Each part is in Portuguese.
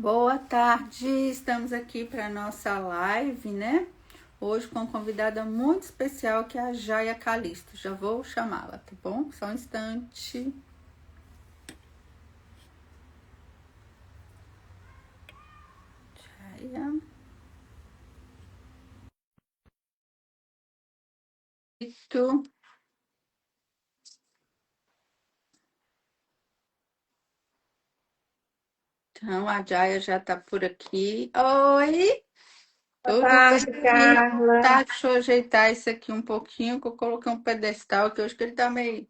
Boa tarde, estamos aqui para nossa live, né? Hoje com uma convidada muito especial que é a Jaia Calisto. Já vou chamá-la, tá bom? Só um instante. Jaia. Então, a Jaia já tá por aqui. Oi, Boa tudo tarde, bem? Carla. Tá, deixa eu ajeitar isso aqui um pouquinho, que eu coloquei um pedestal que eu acho que ele tá meio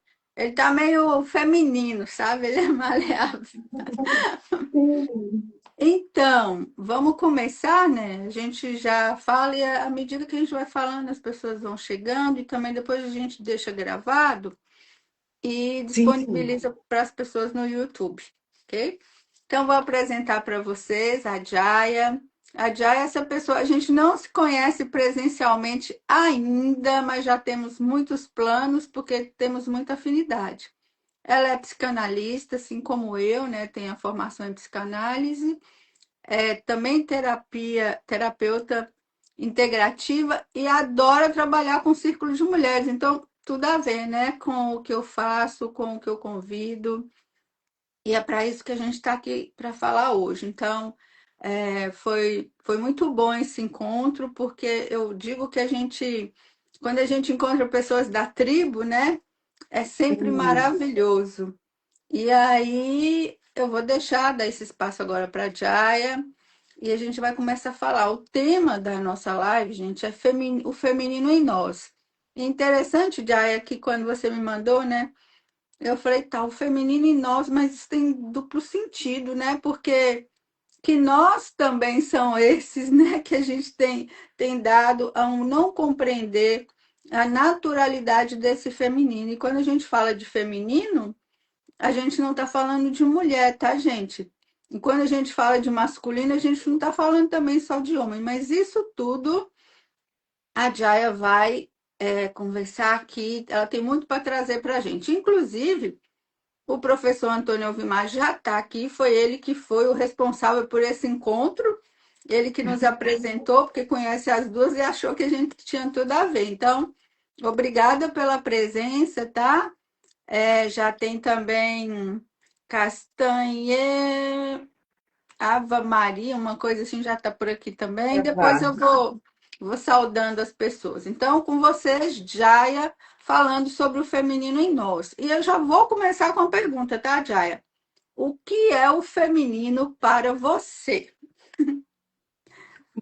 feminino, sabe? Ele é maleável. Sim. Então, vamos começar, né? A gente já fala e à medida que a gente vai falando, as pessoas vão chegando e também depois a gente deixa gravado e Sim. disponibiliza para as pessoas no YouTube, ok? Então, vou apresentar para vocês a Jaya. A Jaya é essa pessoa, a gente não se conhece presencialmente ainda, mas já temos muitos planos porque temos muita afinidade. Ela é psicanalista, assim como eu, né? Tem a formação em psicanálise, também terapeuta integrativa e adora trabalhar com círculos de mulheres. Então, tudo a ver, né? Com o que eu faço, com o que eu convido. E é para isso que a gente está aqui para falar hoje. Então, foi muito bom esse encontro, porque eu digo que quando a gente encontra pessoas da tribo, né? É sempre Sim. maravilhoso. E aí, eu vou dar esse espaço agora para a Jaya e a gente vai começar a falar. O tema da nossa live, gente, é o feminino em nós. E interessante, Jaya, que quando você me mandou, né? Eu falei, tá, o feminino em nós, mas isso tem duplo sentido, né? Porque que nós também são esses, né? Que a gente tem dado a um não compreender a naturalidade desse feminino. E quando a gente fala de feminino, a gente não está falando de mulher, tá, gente? E quando a gente fala de masculino, a gente não está falando também só de homem, mas isso tudo a Jaya vai conversar aqui, ela tem muito para trazer para a gente. Inclusive, o professor Antônio Alvimar já está aqui, foi ele que foi o responsável por esse encontro, ele que nos apresentou, porque conhece as duas e achou que a gente tinha tudo a ver. Então, obrigada pela presença, tá? Já tem também Castanhe, Ava Maria, uma coisa assim, já está por aqui também. Depois Eva. vou saudando as pessoas. Então, com vocês, Jaya, falando sobre o feminino em nós. E eu já vou começar com a pergunta, tá, Jaya? O que é o feminino para você?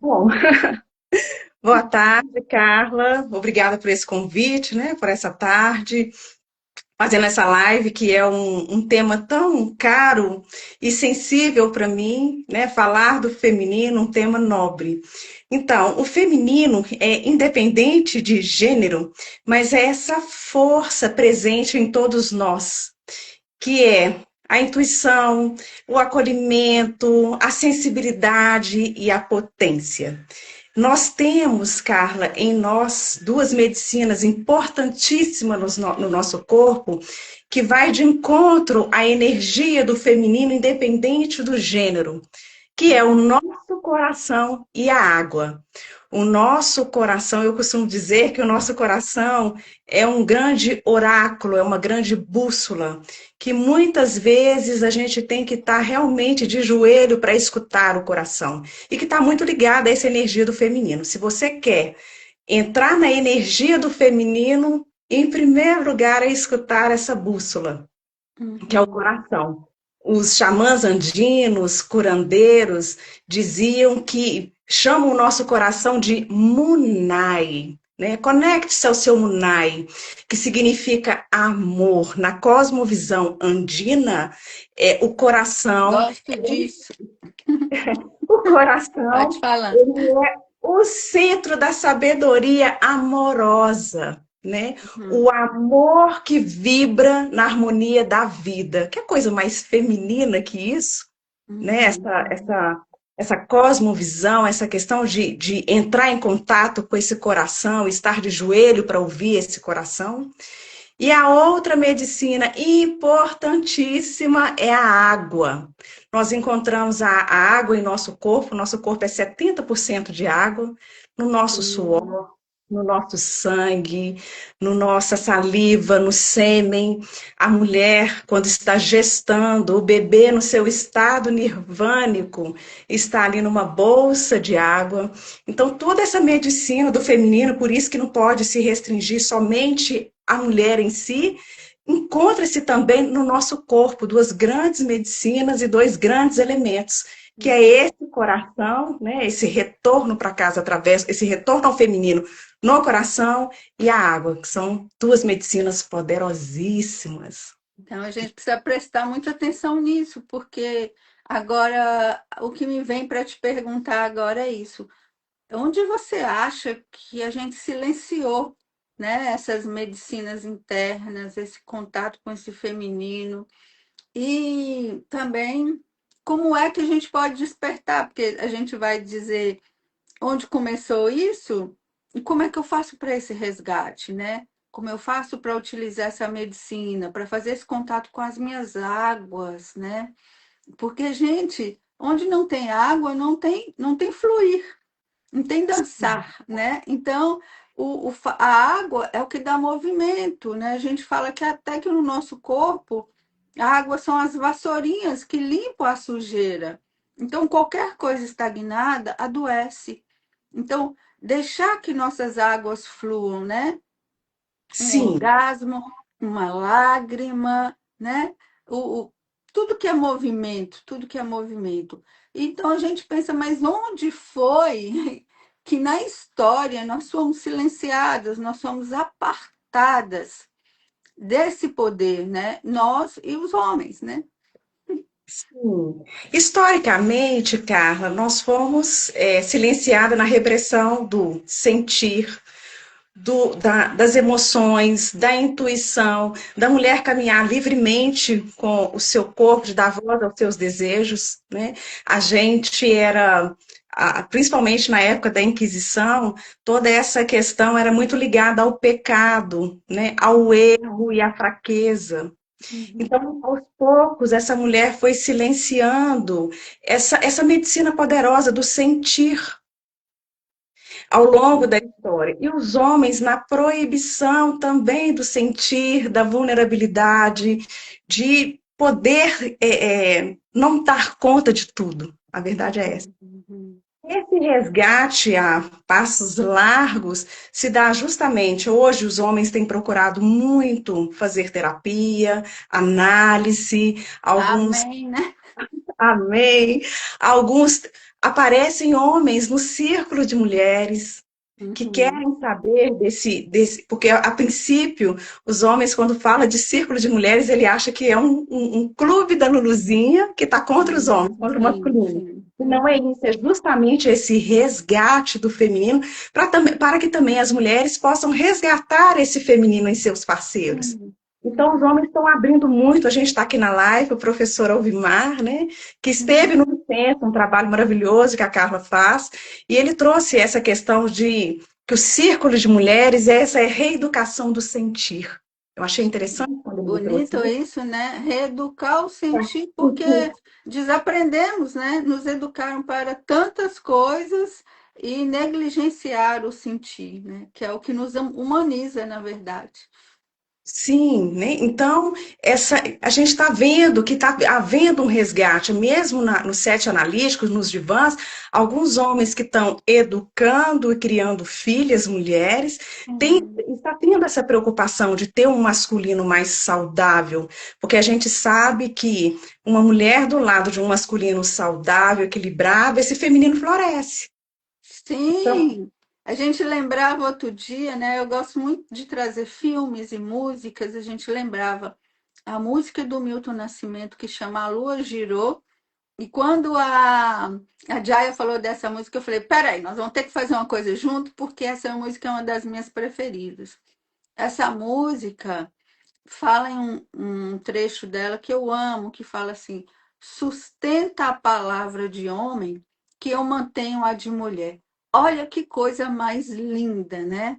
Bom, boa tarde, Carla. Obrigada por esse convite, né? Por essa tarde, fazendo essa live, que é um tema tão caro e sensível para mim, né? Falar do feminino, um tema nobre. Então, o feminino é independente de gênero, mas é essa força presente em todos nós, que é a intuição, o acolhimento, a sensibilidade e a potência. Nós temos, Carla, em nós duas medicinas importantíssimas no nosso corpo, que vai de encontro à energia do feminino, independente do gênero, que é o nosso coração e a água. O nosso coração, eu costumo dizer que o nosso coração é um grande oráculo, é uma grande bússola, que muitas vezes a gente tem que estar realmente de joelho para escutar o coração, e que está muito ligada a essa energia do feminino. Se você quer entrar na energia do feminino, em primeiro lugar é escutar essa bússola, que é o Uhum. coração. Os xamãs andinos, curandeiros, diziam que chamam o nosso coração de Munai, né? Conecte-se ao seu Munai, que significa amor. Na cosmovisão andina, o coração, Gosto disso. o Pode coração, falar. ele é o centro da sabedoria amorosa, né? Uhum. O amor que vibra na harmonia da vida. Que coisa mais feminina que isso, né? Uhum. Essa cosmovisão, essa questão de entrar em contato com esse coração, estar de joelho para ouvir esse coração. E a outra medicina importantíssima é a água. nós encontramos a água em nosso corpo é 70% de água, no nosso Sim. suor, no nosso sangue, no nossa saliva, no sêmen. A mulher, quando está gestando, o bebê no seu estado nirvânico, está ali numa bolsa de água. Então, toda essa medicina do feminino, por isso que não pode se restringir somente à mulher em si, encontra-se também no nosso corpo duas grandes medicinas e dois grandes elementos, que é esse coração, né, esse retorno para casa através, esse retorno ao feminino no coração e a água, que são duas medicinas poderosíssimas. Então a gente precisa prestar muita atenção nisso, porque agora o que me vem para te perguntar agora é isso. Onde você acha que a gente silenciou, né, essas medicinas internas, esse contato com esse feminino? E também como é que a gente pode despertar? Porque a gente vai dizer onde começou isso e como é que eu faço para esse resgate, né? Como eu faço para utilizar essa medicina, para fazer esse contato com as minhas águas, né? Porque, gente, onde não tem água, não tem fluir, não tem dançar, né? Então, a água é o que dá movimento, né? A gente fala que até que no nosso corpo, a água são as vassourinhas que limpam a sujeira. Então, qualquer coisa estagnada adoece. Então, deixar que nossas águas fluam, né? Um Sim, orgasmo, uma lágrima, né? O, o- tudo que é movimento, tudo que é movimento. Então a gente pensa, mas onde foi que na história nós fomos silenciadas, nós fomos apartadas desse poder, né? Nós e os homens, né? sim. Historicamente, Carla, nós fomos silenciadas na repressão do sentir, das emoções, da intuição, da mulher caminhar livremente com o seu corpo, de dar voz aos seus desejos, né? A gente era, principalmente na época da Inquisição, toda essa questão era muito ligada ao pecado, né? Ao erro e à fraqueza. Uhum. Então, aos poucos, essa mulher foi silenciando essa medicina poderosa do sentir ao longo da história. E os homens na proibição também do sentir, da vulnerabilidade, de poder não dar conta de tudo. A verdade é essa. Uhum. Esse resgate a passos largos se dá justamente hoje. Os homens têm procurado muito fazer terapia, análise, alguns, Amém, né? amém, alguns aparecem homens no círculo de mulheres que Uhum. querem saber porque a princípio os homens quando fala de círculo de mulheres ele acha que é um clube da Luluzinha que está contra os Sim, homens, contra o sim, masculino. sim. E não é isso, é justamente esse resgate do feminino para que também as mulheres possam resgatar esse feminino em seus parceiros. Uhum. Então, os homens estão abrindo muito. A gente está aqui na live, o professor Alvimar, né, que esteve Uhum. no centro, um trabalho maravilhoso que a Carla faz, e ele trouxe essa questão de que o círculo de mulheres, essa é a reeducação do sentir. Eu achei interessante quando ele me trouxe Bonito isso. isso, né? Reeducar o sentir, porque desaprendemos, né? Nos educaram para tantas coisas e negligenciar o sentir, né? Que é o que nos humaniza, na verdade. Sim, né? Então, a gente está vendo que está havendo um resgate, mesmo nos sete analíticos, nos divãs, alguns homens que estão educando e criando filhas, mulheres, Uhum. está tendo essa preocupação de ter um masculino mais saudável, porque a gente sabe que uma mulher do lado de um masculino saudável, equilibrado, esse feminino floresce. Então, Sim, a gente lembrava outro dia, né? Eu gosto muito de trazer filmes e músicas. A gente lembrava a música do Milton Nascimento que chama A Lua Girou. E quando a Jaya falou dessa música, eu falei: peraí, nós vamos ter que fazer uma coisa junto, porque essa música é uma das minhas preferidas. Essa música fala em um trecho dela que eu amo, que fala assim: sustenta a palavra de homem, que eu mantenho a de mulher. Olha que coisa mais linda, né?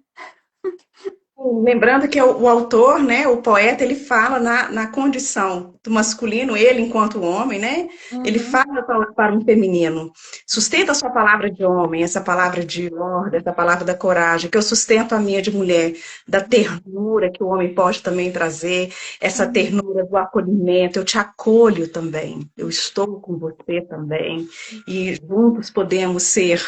Lembrando que o autor, né, o poeta, ele fala na condição do masculino, ele enquanto homem, né, ele Uhum, fala para um feminino, sustenta a sua palavra de homem, essa palavra de ordem, essa palavra da coragem, que eu sustento a minha de mulher, da ternura que o homem pode também trazer, essa uhum. ternura do acolhimento, eu te acolho também, eu estou com você também, e juntos podemos ser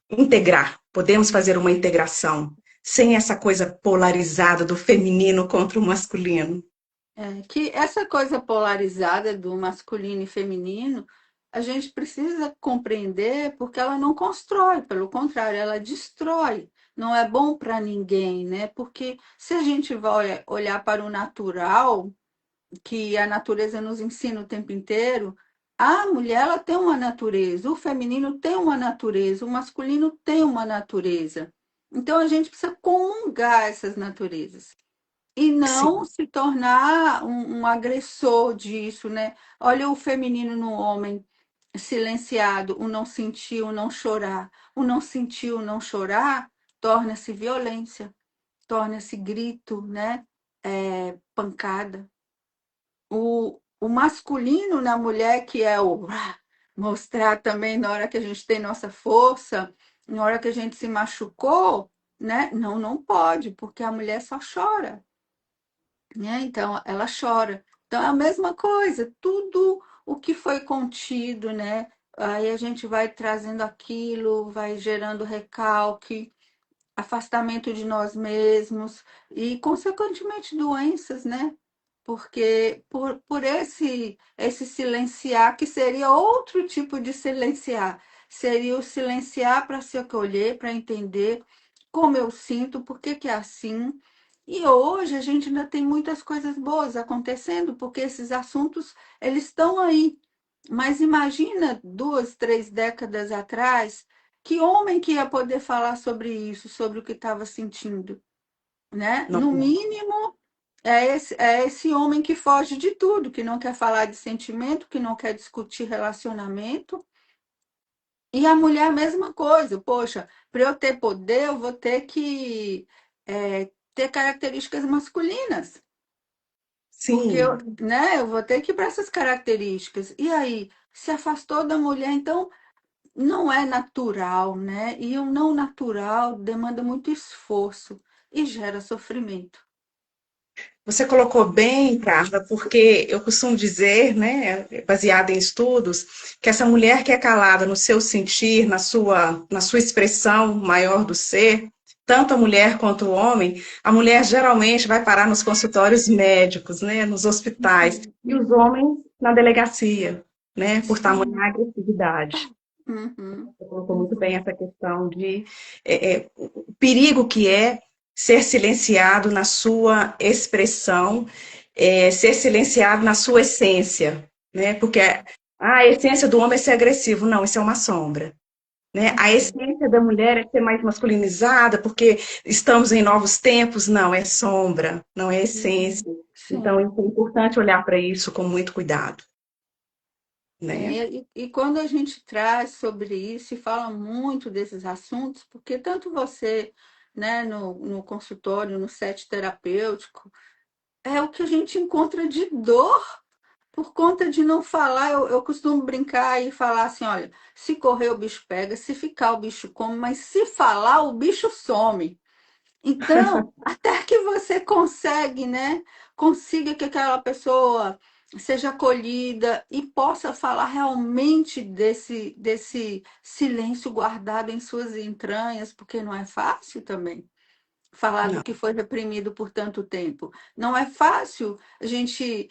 integrar, podemos fazer uma integração, sem essa coisa polarizada do feminino contra o masculino. É, que essa coisa polarizada do masculino e feminino, a gente precisa compreender porque ela não constrói, pelo contrário, ela destrói. Não é bom para ninguém, né? Porque se a gente vai olhar para o natural, que a natureza nos ensina o tempo inteiro, a mulher ela tem uma natureza, o feminino tem uma natureza, o masculino tem uma natureza. Então a gente precisa comungar essas naturezas e não Sim, se tornar um agressor disso, né? Olha o feminino no homem silenciado, o não sentir, o não chorar. O não sentir, o não chorar torna-se violência, torna-se grito, né? Pancada. O masculino na mulher, que é o mostrar também na hora que a gente tem nossa força, na hora que a gente se machucou, né? Não, não pode, porque a mulher só chora, né? Então, ela chora. Então, é a mesma coisa, tudo o que foi contido, né? Aí a gente vai trazendo aquilo, vai gerando recalque, afastamento de nós mesmos e, consequentemente, doenças, né? Porque por esse silenciar, que seria outro tipo de silenciar, seria o silenciar para se acolher, para entender como eu sinto, por que que é assim. E hoje a gente ainda tem muitas coisas boas acontecendo, porque esses assuntos eles estão aí. Mas imagina 2, 3 décadas atrás, que homem que ia poder falar sobre isso, sobre o que estava sentindo, né? não, No mínimo, é esse homem que foge de tudo, que não quer falar de sentimento, que não quer discutir relacionamento. E a mulher, a mesma coisa. Poxa, para eu ter poder, eu vou ter que ter características masculinas. Porque eu, sim. né, eu vou ter que ir para essas características. E aí, se afastou da mulher, então não é natural, né? E o não natural demanda muito esforço e gera sofrimento. Você colocou bem, Carla, porque eu costumo dizer, né, baseada em estudos, que essa mulher que é calada no seu sentir, na sua expressão maior do ser, tanto a mulher quanto o homem, a mulher geralmente vai parar nos consultórios médicos, né, nos hospitais, Uhum. e os homens na delegacia, né, por tamanha Sim. agressividade. Uhum. Você colocou muito bem essa questão de o perigo que é ser silenciado na sua expressão, ser silenciado na sua essência, né? Porque a essência do homem é ser agressivo, não, isso é uma sombra. Né? A Uhum. essência da mulher é ser mais masculinizada, porque estamos em novos tempos, não, é sombra, não é essência. Uhum. Então, é Sim. importante olhar para isso com muito cuidado, né? E quando a gente traz sobre isso e fala muito desses assuntos, porque tanto você, né, no consultório, no set terapêutico, é o que a gente encontra de dor por conta de não falar. Eu costumo brincar e falar assim: olha, se correr o bicho pega, se ficar o bicho come, mas se falar o bicho some. Então, até que você consegue, né? Consiga que aquela pessoa seja acolhida e possa falar realmente desse silêncio guardado em suas entranhas, porque não é fácil também falar do Não, que foi reprimido por tanto tempo. Não é fácil a gente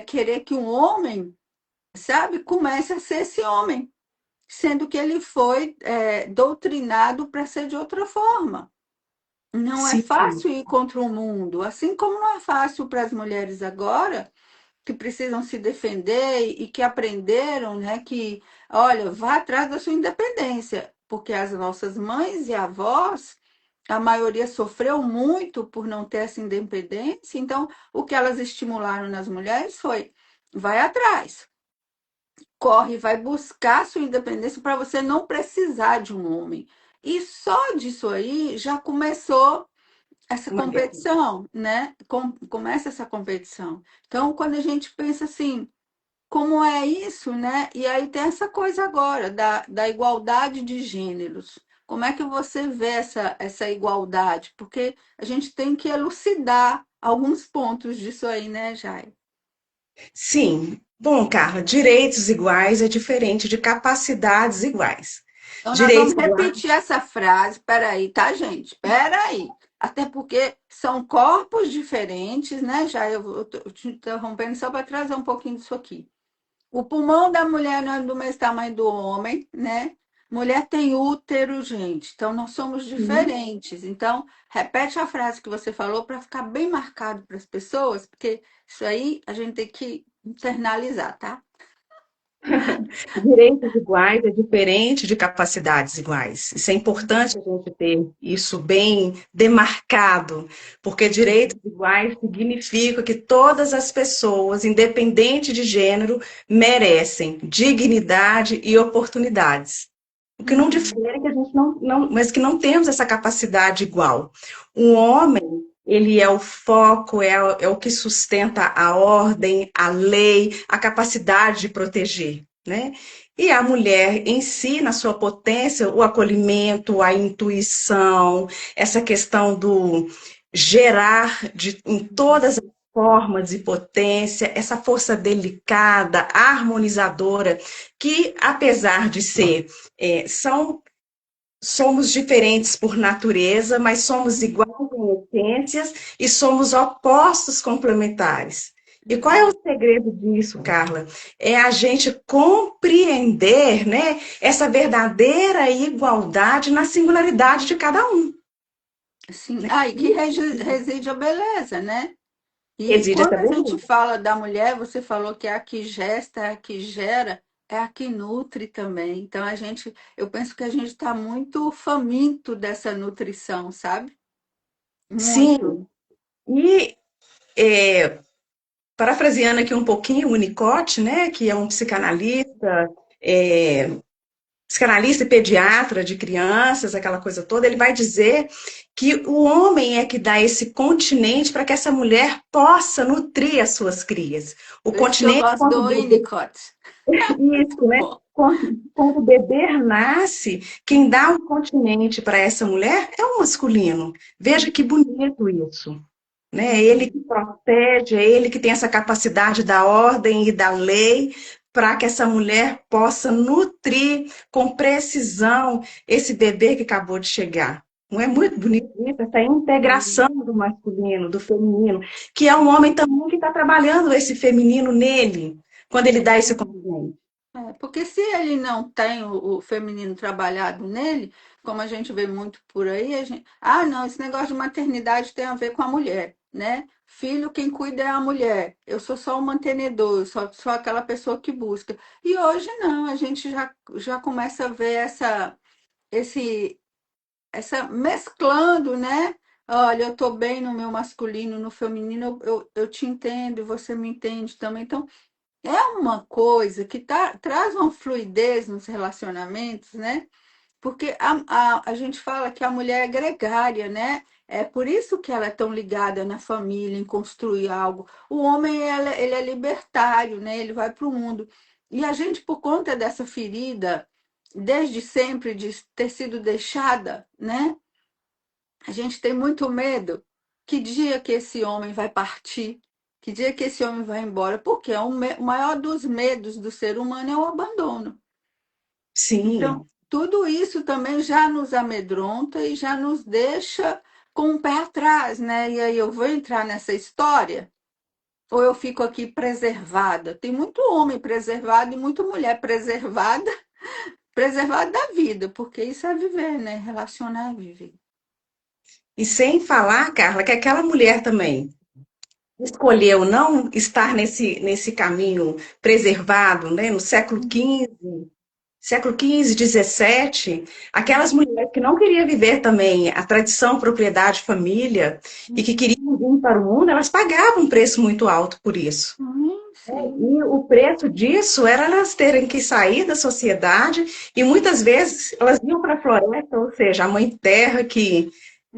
querer que um homem, sabe, comece a ser esse homem, sendo que ele foi doutrinado para ser de outra forma. Não é sim, fácil ir contra o mundo, assim como não é fácil para as mulheres agora, que precisam se defender e que aprenderam, né, que, olha, vá atrás da sua independência, porque as nossas mães e avós, a maioria sofreu muito por não ter essa independência, então o que elas estimularam nas mulheres foi: vai atrás, corre, vai buscar sua independência para você não precisar de um homem. E só disso aí já começou essa Mulher. competição, né? Começa essa competição. Então, quando a gente pensa assim, como é isso, né? E aí tem essa coisa agora da igualdade de gêneros. Como é que você vê essa igualdade? Porque a gente tem que elucidar alguns pontos disso aí, né, Jai? Sim. Bom, Carla, direitos iguais é diferente de capacidades iguais. Então, nós Direitos vamos iguais. repetir essa frase. Peraí, tá, gente? Peraí. Até porque são corpos diferentes, né? Já eu tô te interrompendo só para trazer um pouquinho disso aqui. O pulmão da mulher não é do mesmo tamanho do homem, né? Mulher tem útero, gente. Então, nós somos diferentes. Então, repete a frase que você falou para ficar bem marcado para as pessoas, porque isso aí a gente tem que internalizar, tá? Direitos iguais é diferente de capacidades iguais. Isso é importante a gente ter isso bem demarcado, porque direitos iguais significa que todas as pessoas, independente de gênero, merecem dignidade e oportunidades. O que não Uhum. difere é que a gente mas que não temos essa capacidade igual. O homem, ele é o foco, é o que sustenta a ordem, a lei, a capacidade de proteger, né? E a mulher em si, na sua potência, o acolhimento, a intuição, essa questão do gerar em todas as formas e potência, essa força delicada, harmonizadora, que apesar de ser é, são, somos diferentes por natureza, mas somos iguais em essências e somos opostos complementares. E qual é o segredo disso, Carla? É a gente compreender, né, essa verdadeira igualdade na singularidade de cada um. Sim. Né? Ah, e que reside a beleza, né? E Reside quando essa a gente beleza. fala da mulher, você falou que é a que gesta, é a que gera, é a que nutre também. Então eu penso que a gente está muito faminto dessa nutrição, sabe? Sim, Muito. e é, parafraseando aqui um pouquinho o Winnicott, né, que é um psicanalista, é, psicanalista e pediatra de crianças, aquela coisa toda, ele vai dizer que o homem é que dá esse continente para que essa mulher possa nutrir as suas crias. O Por isso que eu continente, gosto quando o do bebê, Winnicott. isso, né? Bom, Quando o bebê nasce, quem dá o continente para essa mulher é o masculino. Veja que bonito isso. Né? É ele que protege, é ele que tem essa capacidade da ordem e da lei para que essa mulher possa nutrir com precisão esse bebê que acabou de chegar. Não é muito bonito isso? Essa integração do masculino, do feminino, que é um homem também que está trabalhando esse feminino nele, quando ele dá esse complemento. porque se ele não tem o feminino trabalhado nele, como a gente vê muito por aí, não, esse negócio de maternidade tem a ver com a mulher, né? Filho, quem cuida é a mulher. Eu sou só o mantenedor, eu sou aquela pessoa que busca. E hoje não, a gente já começa a ver esse, essa mesclando, né? Olha, eu tô bem no meu masculino, no feminino, eu te entendo e você me entende também. Então, é uma coisa que traz uma fluidez nos relacionamentos, né? Porque a gente fala que a mulher é gregária, né? É por isso que ela é tão ligada na família, em construir algo. O homem, ele é libertário, né? Ele vai para o mundo. E a gente, por conta dessa ferida, desde sempre, de ter sido deixada, né? A gente tem muito medo. Que dia que esse homem vai partir? Que dia que esse homem vai embora? Porque o maior dos medos do ser humano é o abandono. Então, Sim, tudo isso também já nos amedronta e já nos deixa com o pé atrás, né? E aí eu vou entrar nessa história ou eu fico aqui preservada? Tem muito homem preservado e muita mulher preservada, preservada da vida, porque isso é viver, né? Relacionar é viver. e sem falar, Carla, que aquela mulher também escolheu não estar nesse caminho preservado, né, no século XV, XVII, aquelas mulheres que não queriam viver também a tradição, propriedade, família, e que queriam vir para o mundo, elas pagavam um preço muito alto por isso. Sim. E o preço disso era elas terem que sair da sociedade, e muitas vezes elas iam para a floresta, ou seja, a mãe terra que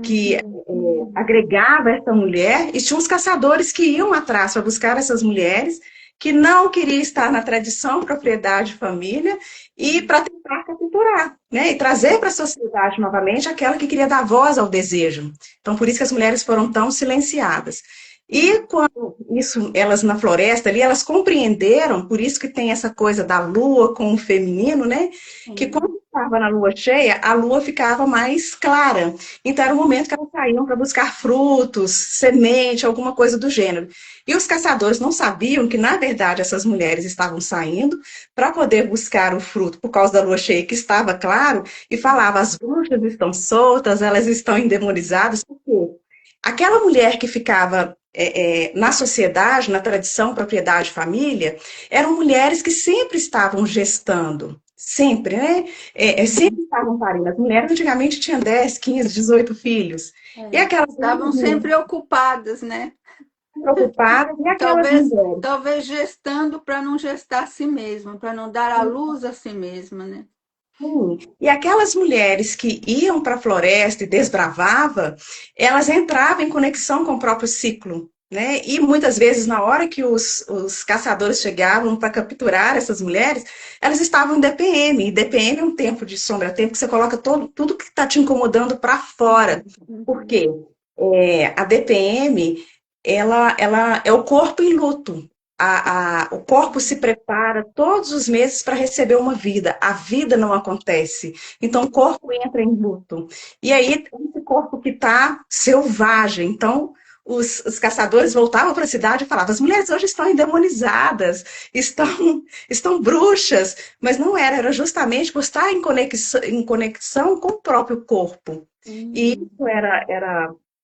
que Uhum. agregava essa mulher, e tinha os caçadores que iam atrás para buscar essas mulheres que não queriam estar na tradição, propriedade, família, e Uhum. para tentar capturar, né? E trazer para a sociedade novamente aquela que queria dar voz ao desejo. Então, por isso que as mulheres foram tão silenciadas. E Uhum. quando isso, elas na floresta ali, elas compreenderam, por isso que tem essa coisa da lua com o feminino, né? Que Sim. quando estava na lua cheia, a lua ficava mais clara. Então era o momento que elas saíam para buscar frutos, semente, alguma coisa do gênero. E os caçadores não sabiam que, na verdade, essas mulheres estavam saindo para poder buscar o fruto por causa da lua cheia, que estava claro, e falava: as bruxas estão soltas, elas estão endemonizadas. Por quê? Aquela mulher que ficava na sociedade, na tradição, propriedade, família, eram mulheres que sempre estavam gestando, sempre, né? Uhum. Sempre estavam parindo. As mulheres antigamente tinham 10, 15, 18 filhos. E É. aquelas Estavam mulheres sempre ocupadas, né? preocupadas, e aquelas Talvez, mulheres. talvez gestando para não gestar a si mesma, para não dar à luz a si mesma, né? Sim. E aquelas mulheres que iam para a floresta e desbravava, elas entravam em conexão com o próprio ciclo, né? E muitas vezes, na hora que os caçadores chegavam para capturar essas mulheres, elas estavam em DPM. E DPM é um tempo de sombra, tempo que você coloca tudo que está te incomodando para fora. Por Uhum. quê? A DPM, ela é o corpo em luto. O corpo se prepara todos os meses para receber uma vida. A vida não acontece. Então, o corpo entra em luto. E aí, esse corpo que está selvagem. Então, os caçadores voltavam para a cidade e falavam: as mulheres hoje estão endemonizadas, estão bruxas. Mas não era, era justamente por estar em conexão com o próprio corpo. E Uhum. isso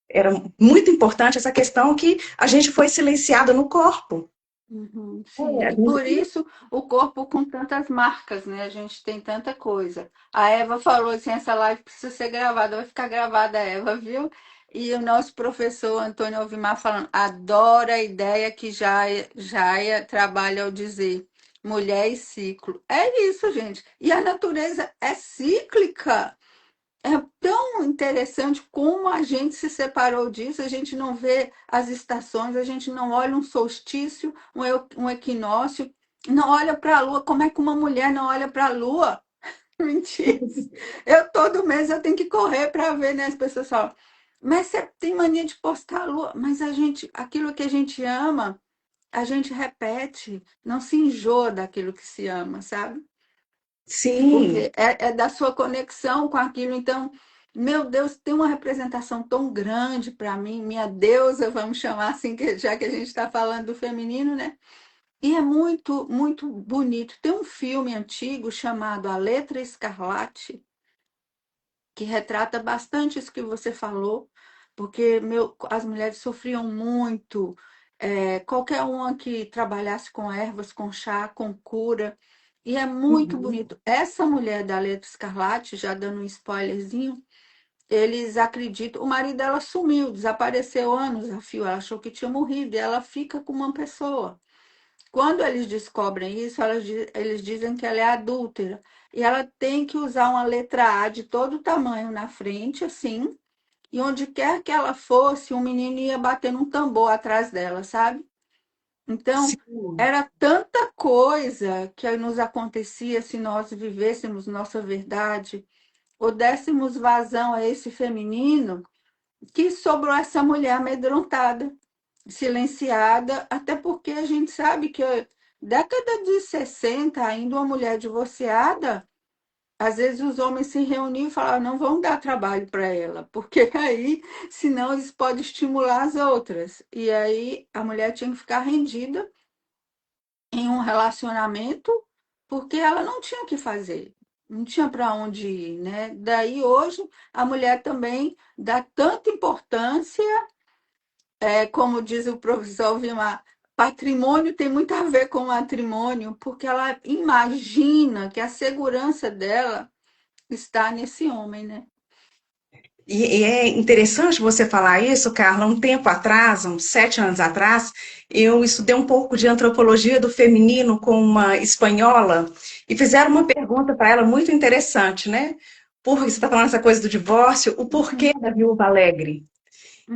era muito importante, essa questão que a gente foi silenciada no corpo. Uhum, sim, É, a e por gente- isso o corpo com tantas marcas, né? A gente tem tanta coisa. A Eva falou assim, essa live precisa ser gravada, vai ficar gravada, Eva, viu? E o nosso professor Antônio Alvimar falando, adora a ideia que Jaia trabalha ao dizer mulher e ciclo. É isso, gente. E a natureza é cíclica. É tão interessante como a gente se separou disso, a gente não vê as estações, a gente não olha um solstício, um equinócio, não olha para a lua. Como é que uma mulher não olha para a lua? Mentira. Eu todo mês eu tenho que correr para ver, né? As pessoas falam, mas você tem mania de postar a lua, mas a gente, aquilo que a gente ama, a gente repete, não se enjoa daquilo que se ama, sabe? sim, Porque é da sua conexão com aquilo. Então, meu Deus, tem uma representação tão grande para mim, minha deusa, vamos chamar assim, já que a gente está falando do feminino, né? E é muito, muito bonito. Tem um filme antigo chamado A Letra Escarlate, que retrata bastante isso que você falou, porque as mulheres sofriam muito. Qualquer uma que trabalhasse com ervas, com chá, com cura, e é muito uhum, bonito. Essa mulher da Letra Escarlate, já dando um spoilerzinho, eles acreditam. O marido dela sumiu, desapareceu anos a fio, ela achou que tinha morrido, e ela fica com uma pessoa. Quando eles descobrem isso, eles dizem que ela é adúltera. E ela tem que usar uma letra A de todo tamanho na frente, assim, e onde quer que ela fosse, um menino ia batendo um tambor atrás dela, sabe? Então, sim. era tanta coisa que nos acontecia se nós vivêssemos nossa verdade, ou dessemos vazão a esse feminino, que sobrou essa mulher amedrontada, silenciada, até porque a gente sabe que década de 60 ainda uma mulher divorciada, às vezes os homens se reuniam e falavam, não vão dar trabalho para ela, porque aí, senão isso pode estimular as outras. E aí a mulher tinha que ficar rendida em um relacionamento, porque ela não tinha o que fazer, não tinha para onde ir, né? Daí hoje a mulher também dá tanta importância, como diz o professor Vilmar, patrimônio tem muito a ver com matrimônio, porque ela imagina que a segurança dela está nesse homem, né? E é interessante você falar isso, Carla. Um tempo atrás, uns 7 anos atrás, eu estudei um pouco de antropologia do feminino com uma espanhola e fizeram uma pergunta para ela muito interessante, né? porque você está falando essa coisa do divórcio, o porquê Uhum, da viúva alegre.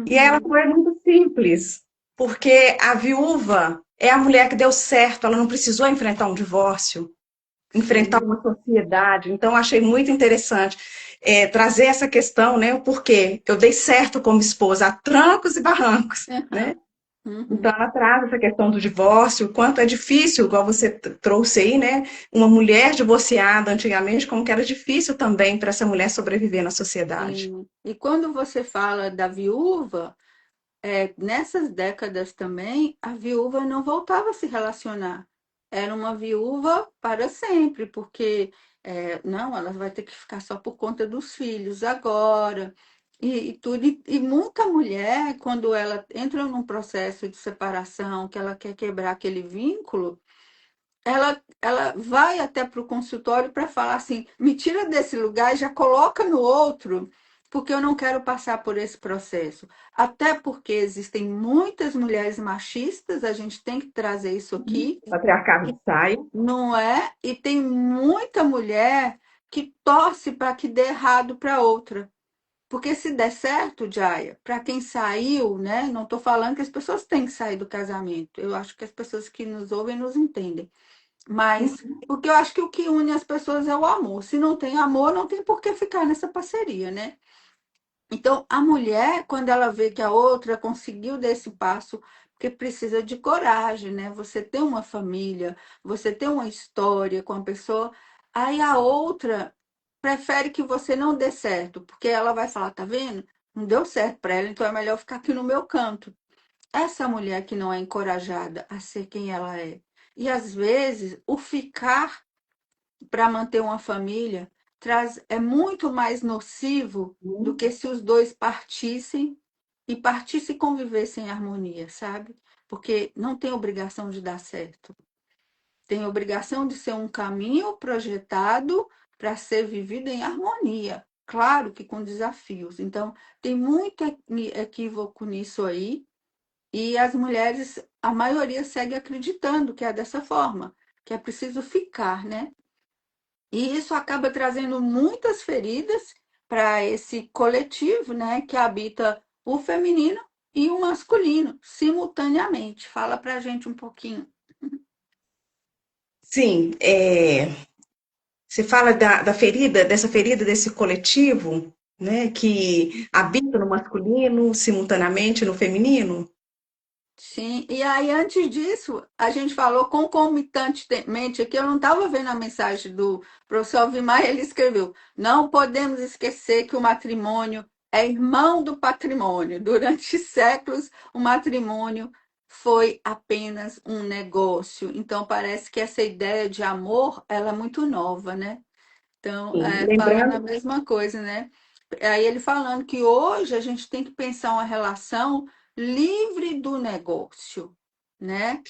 E ela uhum, foi muito simples, porque a viúva é a mulher que deu certo, ela não precisou enfrentar um divórcio, enfrentar sim. uma sociedade. Então, eu achei muito interessante trazer essa questão, né? O porquê eu dei certo como esposa, a trancos e barrancos, né? Uhum, Então, uhum. ela traz essa questão do divórcio, o quanto é difícil, igual você trouxe aí, né? Uma mulher divorciada antigamente, como que era difícil também para essa mulher sobreviver na sociedade. Sim. E quando você fala da viúva, nessas décadas também, a viúva não voltava a se relacionar. Era uma viúva para sempre, porque não, ela vai ter que ficar só por conta dos filhos agora. E tudo. E muita mulher, quando ela entra num processo de separação, que ela quer quebrar aquele vínculo, ela vai até para o consultório para falar assim: me tira desse lugar e já coloca no outro, porque eu não quero passar por esse processo. Até porque existem muitas mulheres machistas, a gente tem que trazer isso aqui, O patriarcado e sai. não é? E tem muita mulher que torce para que dê errado para outra. Porque se der certo, Jaya, para quem saiu, né? Não estou falando que as pessoas têm que sair do casamento. Eu acho que as pessoas que nos ouvem nos entendem. Mas, porque eu acho que o que une as pessoas é o amor. Se não tem amor, não tem por que ficar nessa parceria, né? Então, a mulher, quando ela vê que a outra conseguiu dar esse passo, porque precisa de coragem, né? Você tem uma família, você tem uma história com a pessoa, aí a outra prefere que você não dê certo, porque ela vai falar, tá vendo? Não deu certo para ela, então é melhor ficar aqui no meu canto. Essa mulher que não é encorajada a ser quem ela é. E às vezes o ficar para manter uma família é muito mais nocivo do que se os dois partissem e convivessem em harmonia, sabe? Porque não tem obrigação de dar certo. Tem obrigação de ser um caminho projetado para ser vivido em harmonia. Claro que com desafios. Então, tem muito equívoco nisso aí, e as mulheres, a maioria segue acreditando que é dessa forma, que é preciso ficar, né? E isso acaba trazendo muitas feridas para esse coletivo, né, que habita o feminino e o masculino simultaneamente. Fala para a gente um pouquinho. Sim, você fala da ferida, dessa ferida desse coletivo, né, que habita no masculino, simultaneamente no feminino. Sim, e aí antes disso, a gente falou concomitantemente, aqui eu não estava vendo a mensagem do professor Alvimar, ele escreveu: não podemos esquecer que o matrimônio é irmão do patrimônio. Durante séculos, o matrimônio foi apenas um negócio. Então, parece que essa ideia de amor, ela é muito nova, né? Então, Sim, falando a lembrando, mesma coisa, né? Aí ele falando que hoje a gente tem que pensar uma relação livre do negócio, né?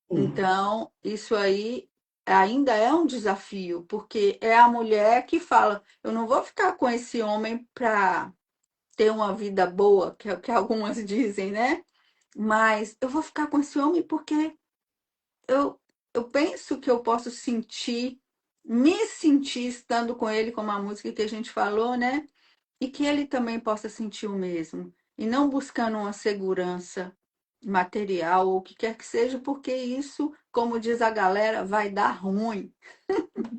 sim, Então, isso aí ainda é um desafio, porque é a mulher que fala: eu não vou ficar com esse homem para ter uma vida boa, que é o que algumas dizem, né? Mas eu vou ficar com esse homem porque eu, eu penso que eu posso sentir, me sentir estando com ele, como a música que a gente falou, né? E que ele também possa sentir o mesmo. E não buscando uma segurança material ou o que quer que seja, porque isso, como diz a galera, vai dar ruim.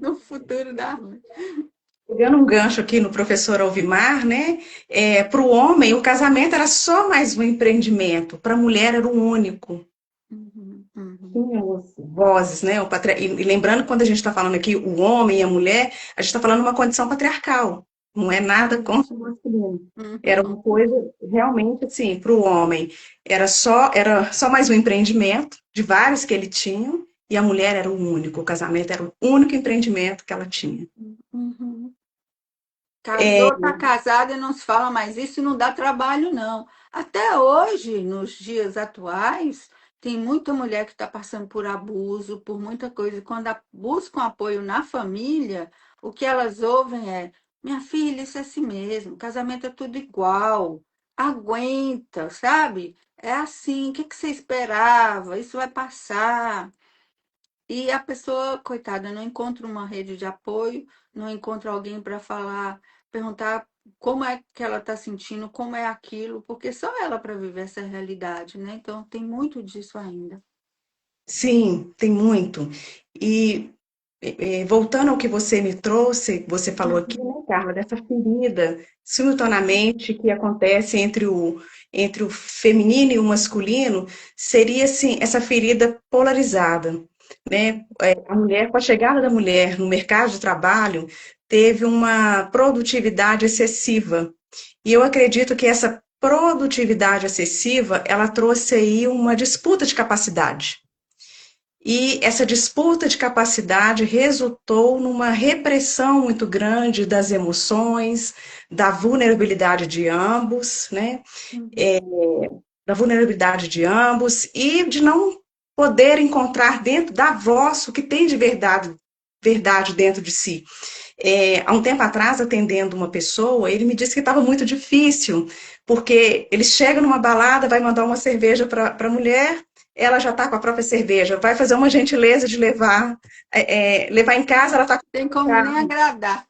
No futuro dá ruim. pegando um gancho aqui no professor Alvimar, né? Para o homem, o casamento era só mais um empreendimento, para a mulher era um único. Uhum, uhum, Tinha as vozes, né? E lembrando que quando a gente está falando aqui o homem e a mulher, a gente está falando uma condição patriarcal. Não é nada contra o isso. masculino. Era uma Uhum, coisa realmente assim, para o homem, era só mais um empreendimento de vários que ele tinha, e a mulher era o único, o casamento era o único empreendimento que ela tinha. uhum. É, Casou, tá casado e não se fala mais isso, não dá trabalho, não. Até hoje, nos dias atuais, tem muita mulher que está passando por abuso, por muita coisa. E quando buscam apoio na família, o que elas ouvem é: minha filha, isso é assim mesmo, casamento é tudo igual, aguenta, sabe? É assim, o que que você esperava? Isso vai passar. E a pessoa, coitada, não encontra uma rede de apoio, não encontra alguém para falar, perguntar como é que ela está sentindo, como é aquilo, porque só ela para viver essa realidade, né? Então tem muito disso ainda. Sim, tem muito. E voltando ao que você me trouxe, você falou aqui, né, Carla, dessa ferida simultaneamente que acontece entre o feminino e o masculino, seria assim, essa ferida polarizada, né? A mulher, com a chegada da mulher no mercado de trabalho, teve uma produtividade excessiva. E eu acredito que essa produtividade excessiva, ela trouxe aí uma disputa de capacidade. E essa disputa de capacidade resultou numa repressão muito grande das emoções, da vulnerabilidade de ambos, né? Uhum. Da vulnerabilidade de ambos e de não poder encontrar dentro da voz o que tem de verdade, verdade dentro de si. Há um tempo atrás, atendendo uma pessoa, ele me disse que estava muito difícil, porque ele chega numa balada, vai mandar uma cerveja para a mulher, ela já está com a própria cerveja, vai fazer uma gentileza de levar em casa, ela está com Tem como nem carro. agradar.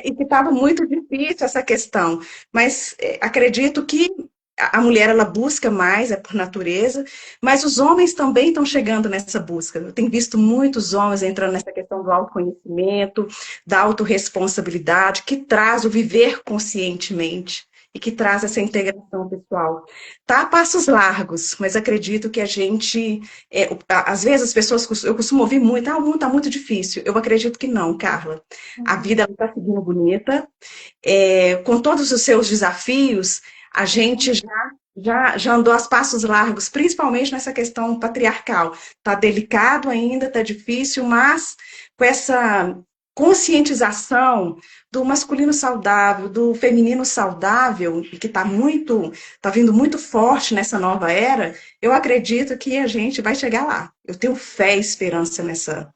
E que estava muito difícil essa questão, mas acredito que a mulher ela busca mais, é por natureza, mas os homens também estão chegando nessa busca. Eu tenho visto muitos homens entrando nessa questão do autoconhecimento, da autorresponsabilidade, que traz o viver conscientemente e que traz essa integração pessoal. Tá a passos largos, mas acredito que a gente, às vezes as pessoas, eu costumo ouvir muito, o mundo está muito difícil. Eu acredito que não, Carla. A vida Uhum. está seguindo bonita, com todos os seus desafios, a gente já andou a passos largos, principalmente nessa questão patriarcal. Está delicado ainda, está difícil, mas com essa conscientização do masculino saudável, do feminino saudável, e que está vindo muito forte nessa nova era, eu acredito que a gente vai chegar lá. Eu tenho fé e esperança nessa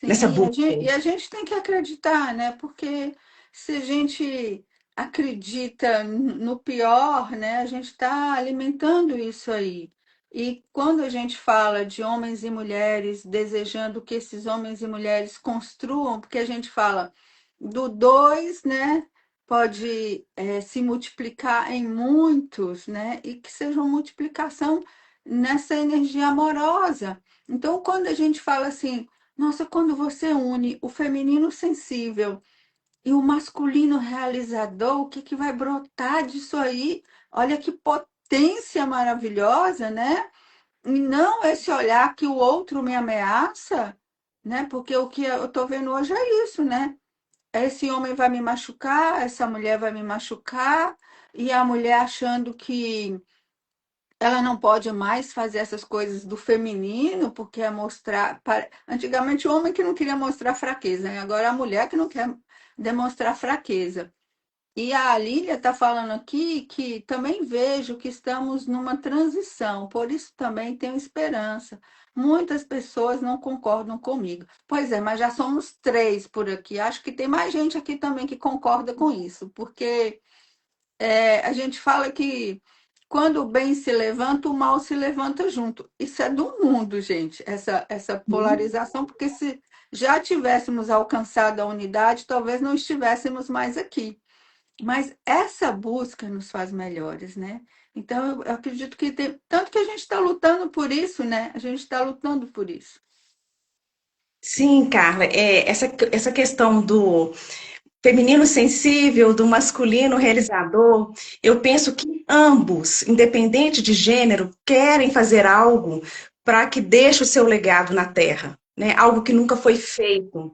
Sim, busca. e a gente tem que acreditar, né? Porque se a gente acredita no pior, né? A gente está alimentando isso aí. E quando a gente fala de homens e mulheres desejando que esses homens e mulheres construam, porque a gente fala do dois, né? Pode se multiplicar em muitos, né? E que seja uma multiplicação nessa energia amorosa. Então, quando a gente fala assim, nossa, quando você une o feminino sensível e o masculino realizador, o que que vai brotar disso aí? Olha que potência maravilhosa, né? E não esse olhar que o outro me ameaça, né? Porque o que eu tô vendo hoje é isso, né? Esse homem vai me machucar, essa mulher vai me machucar, e a mulher achando que ela não pode mais fazer essas coisas do feminino, porque é mostrar. Antigamente o homem que não queria mostrar fraqueza, né? Agora a mulher que não quer demonstrar fraqueza. E a Lília está falando aqui que também vejo que estamos numa transição, por isso também tenho esperança. Muitas pessoas não concordam comigo. Pois é, mas já somos três por aqui. Acho que tem mais gente aqui também que concorda com isso, porque a gente fala que quando o bem se levanta, o mal se levanta junto. Isso é do mundo, gente, essa polarização, porque se já tivéssemos alcançado a unidade, talvez não estivéssemos mais aqui. Mas essa busca nos faz melhores, né? Então, eu acredito que tem. Tanto que a gente está lutando por isso, né? A gente está lutando por isso. Sim, Carla, essa questão do feminino sensível, do masculino realizador, eu penso que ambos, independente de gênero, querem fazer algo para que deixe o seu legado na Terra, né? Algo que nunca foi feito.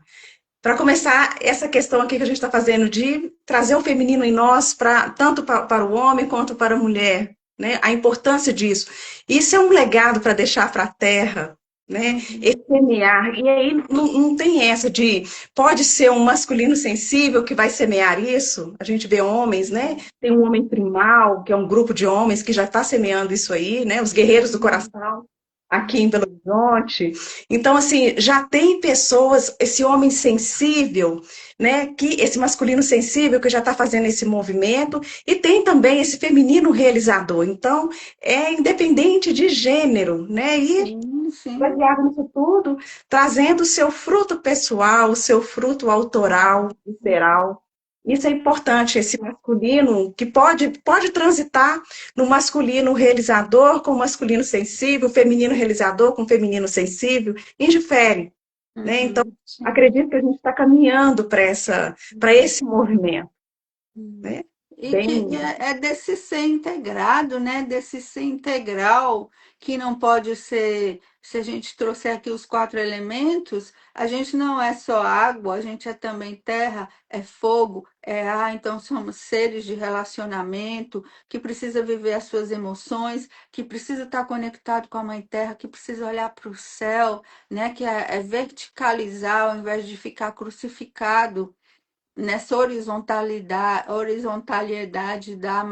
Para começar, essa questão aqui que a gente está fazendo de trazer o feminino em nós, tanto para o homem quanto para a mulher, né? A importância disso. Isso é um legado para deixar para a Terra, né? Uhum. Esse semear. E aí não tem essa de pode ser um masculino sensível que vai semear isso. A gente vê homens, né? Tem um homem primal, que é um grupo de homens que já está semeando isso aí, né? Os guerreiros do coração. aqui em Belo Horizonte. Então, assim, já tem pessoas, esse homem sensível, né, que esse masculino sensível que já está fazendo esse movimento, e tem também esse feminino realizador. Então, é independente de gênero, né? E Sim, sim. baseado nisso tudo, trazendo o seu fruto pessoal, o seu fruto autoral, visceral. Isso é importante, esse masculino que pode transitar no masculino realizador com o masculino sensível, feminino realizador com feminino sensível, indifere, né? Então, Uhum, sim. acredito que a gente está caminhando para esse movimento, Hum. né? E que Bem, é desse ser integrado, né? Desse ser integral, que não pode ser. Se a gente trouxer aqui os quatro elementos, a gente não é só água, a gente é também terra, é fogo, é ar, então somos seres de relacionamento, que precisa viver as suas emoções, que precisa estar conectado com a Mãe Terra, que precisa olhar para o céu, né? Que é verticalizar ao invés de ficar crucificado nessa horizontalidade da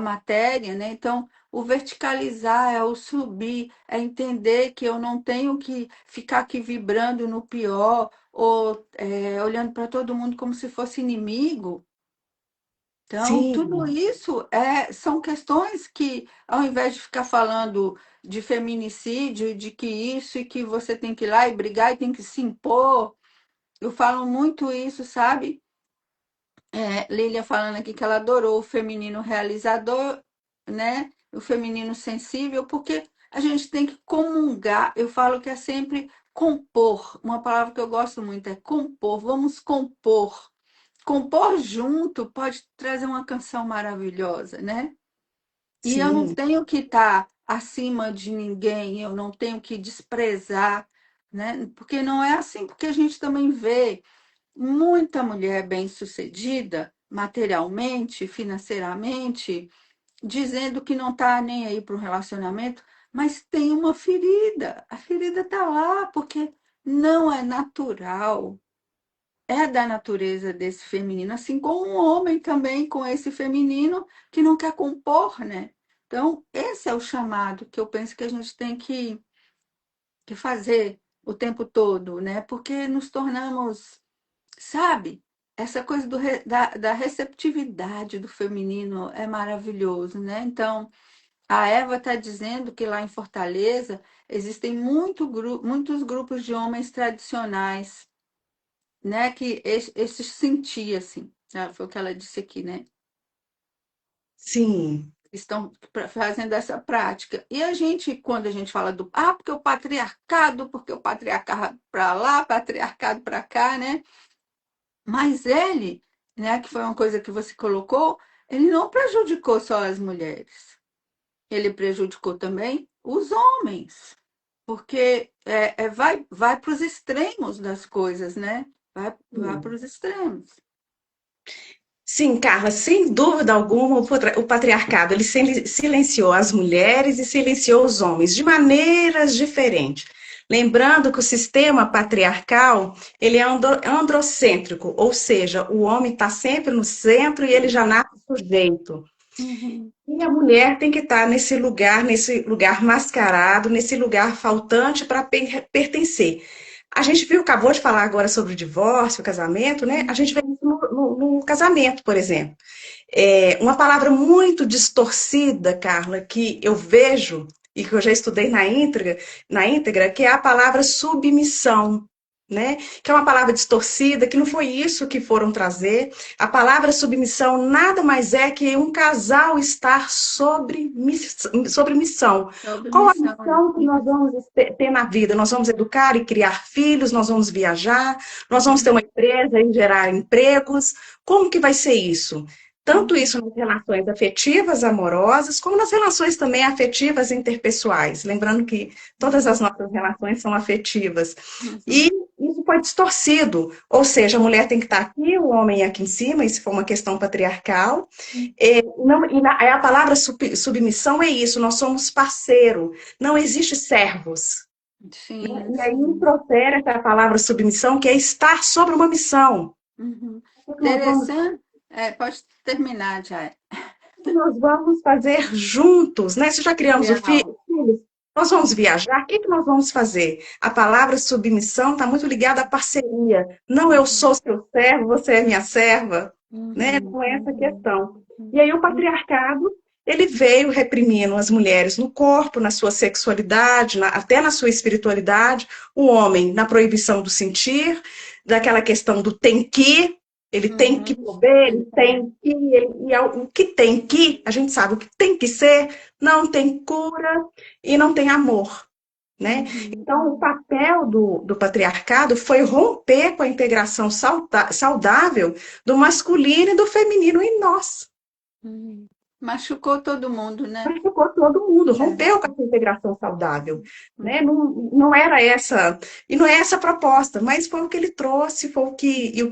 matéria, né? Então, o verticalizar é o subir, é entender que eu não tenho que ficar aqui vibrando no pior ou olhando para todo mundo como se fosse inimigo. Então, tudo sim, isso são questões que, ao invés de ficar falando de feminicídio, de que isso e que você tem que ir lá e brigar e tem que se impor, eu falo muito isso, sabe? Lília falando aqui que ela adorou o feminino realizador, né? O feminino sensível, porque a gente tem que comungar. Eu falo que é sempre compor. Uma palavra que eu gosto muito é compor. Vamos compor. Compor junto pode trazer uma canção maravilhosa, né? E eu não sim, tenho que estar acima de ninguém, eu não tenho que desprezar, né? Porque não é assim, porque a gente também vê muita mulher bem-sucedida, materialmente, financeiramente, dizendo que não está nem aí para o relacionamento, mas tem uma ferida. A ferida está lá, porque não é natural. É da natureza desse feminino, assim como um homem também com esse feminino que não quer compor, né? Então, esse é o chamado que eu penso que a gente tem que fazer o tempo todo, né? Porque nos tornamos. Sabe? Essa coisa da receptividade do feminino é maravilhoso, né? Então, a Eva está dizendo que lá em Fortaleza existem muitos grupos de homens tradicionais, né? Que esse sentia, assim, foi o que ela disse aqui, né? sim. Estão fazendo essa prática. E a gente, quando a gente fala porque o patriarcado para lá, patriarcado para cá, né? Mas ele, né, que foi uma coisa que você colocou, ele não prejudicou só as mulheres, ele prejudicou também os homens, porque vai para os extremos das coisas, né? Vai para Sim. os extremos. Sim, Carla, sem dúvida alguma, o patriarcado ele silenciou as mulheres e silenciou os homens de maneiras diferentes. Lembrando que o sistema patriarcal ele é androcêntrico, ou seja, o homem está sempre no centro e ele já nasce sujeito. Uhum, E a mulher tem que estar nesse lugar mascarado, nesse lugar faltante para pertencer. A gente viu, acabou de falar agora sobre o divórcio, o casamento, né? A gente vê isso no casamento, por exemplo. Uma palavra muito distorcida, Carla, que eu vejo e que eu já estudei na íntegra, que é a palavra submissão, né? Que é uma palavra distorcida, que não foi isso que foram trazer. A palavra submissão nada mais é que um casal estar sobre missão. sob Qual a missão, né? missão que nós vamos ter na vida? Nós vamos educar e criar filhos, nós vamos viajar, nós vamos ter uma empresa e gerar empregos. Como que vai ser isso? Tanto Uhum, isso nas relações afetivas, amorosas, como nas relações também afetivas interpessoais. Lembrando que todas as nossas relações são afetivas. E uhum, isso foi distorcido. Ou seja, a mulher tem que estar aqui, o homem aqui em cima, isso foi uma questão patriarcal. uhum. A palavra submissão é isso, nós somos parceiro, não existe servos. Sim, E aí sim. profere essa palavra submissão, que é estar sobre uma missão. Uhum. O que nós vamos Interessante. Pode terminar, já. que nós vamos fazer juntos, né? Se já criamos o Legal. filho, Nós vamos viajar, o que que nós vamos fazer? A palavra submissão está muito ligada à parceria. Não, eu sou Uhum, seu servo, você é minha serva, né? uhum, Não é essa a uhum, questão. uhum, E aí o patriarcado, ele veio reprimindo as mulheres no corpo, na sua sexualidade, até na sua espiritualidade, o homem na proibição do sentir, daquela questão do tem que, ele tem que uhum, poder, ele uhum, tem que, o que tem que, a gente sabe o que tem que ser, não tem cura e não tem amor, né? uhum, Então, o papel do patriarcado foi romper com a integração saudável do masculino e do feminino em nós. uhum. Machucou todo mundo, né? Machucou todo mundo, É. rompeu com essa integração saudável, né? Uhum, Não era essa, e não é essa a proposta, mas foi o que ele trouxe, foi o que, e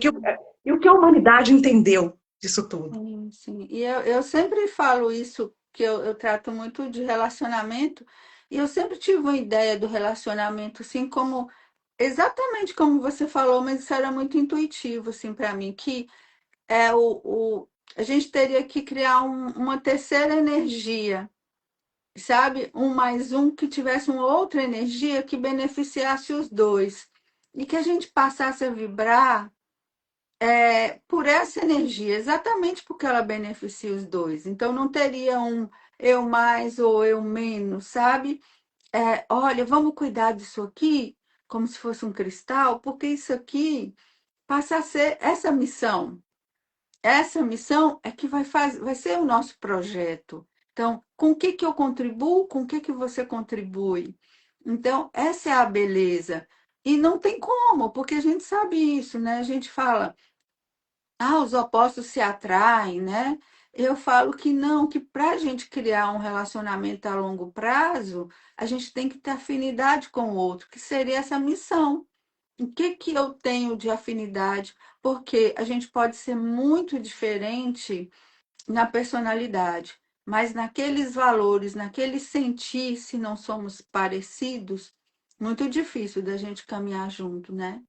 o que a humanidade entendeu disso tudo. sim, sim. E eu sempre falo isso, que eu trato muito de relacionamento, e eu sempre tive uma ideia do relacionamento, assim, como, exatamente como você falou, mas isso era muito intuitivo, assim, para mim, que é a gente teria que criar uma terceira energia, sabe? Um mais um que tivesse uma outra energia que beneficiasse os dois. E que a gente passasse a vibrar por essa energia, exatamente porque ela beneficia os dois. Então não teria um eu mais ou eu menos, sabe? Olha, vamos cuidar disso aqui como se fosse um cristal, porque isso aqui passa a ser essa missão. Essa missão é que vai ser o nosso projeto. Então, com o que que eu contribuo, com o que que você contribui? Então, essa é a beleza. E não tem como, porque a gente sabe isso, né? A gente fala, os opostos se atraem, né? Eu falo que não, que para a gente criar um relacionamento a longo prazo, a gente tem que ter afinidade com o outro, que seria essa missão. O que que eu tenho de afinidade? Porque a gente pode ser muito diferente na personalidade, mas naqueles valores, naquele sentir, se não somos parecidos, muito difícil da gente caminhar junto, né?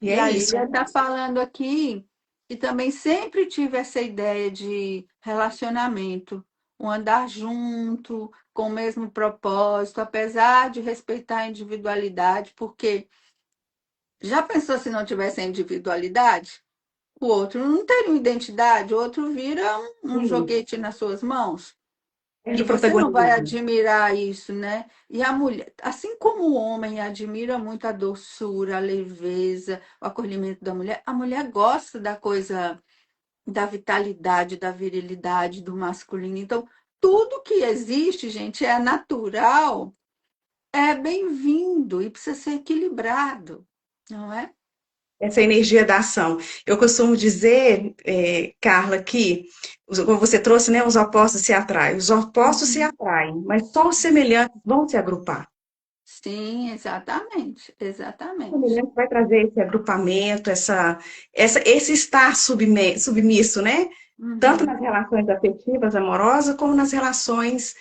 E E é a isso. Lília está falando aqui que também sempre tive essa ideia de relacionamento, um andar junto, com o mesmo propósito, apesar de respeitar a individualidade, porque já pensou se não tivesse a individualidade? O outro não teria uma identidade, o outro vira um Sim, joguete nas suas mãos. perde E o você não vai protagonismo. admirar isso, né? E a mulher, assim como o homem admira muito a doçura, a leveza, o acolhimento da mulher, a mulher gosta da coisa, da vitalidade, da virilidade, do masculino. Então, tudo que existe, gente, é natural, é bem-vindo e precisa ser equilibrado, não é? Essa energia da ação. Eu costumo dizer, Carla, que, como você trouxe, né, os opostos se atraem. Os opostos se Uhum. atraem, mas só os semelhantes vão se agrupar. Sim, exatamente, O exatamente. semelhante vai trazer esse agrupamento, esse estar submisso, né? Tanto nas Uhum. relações afetivas, amorosas, como nas relações,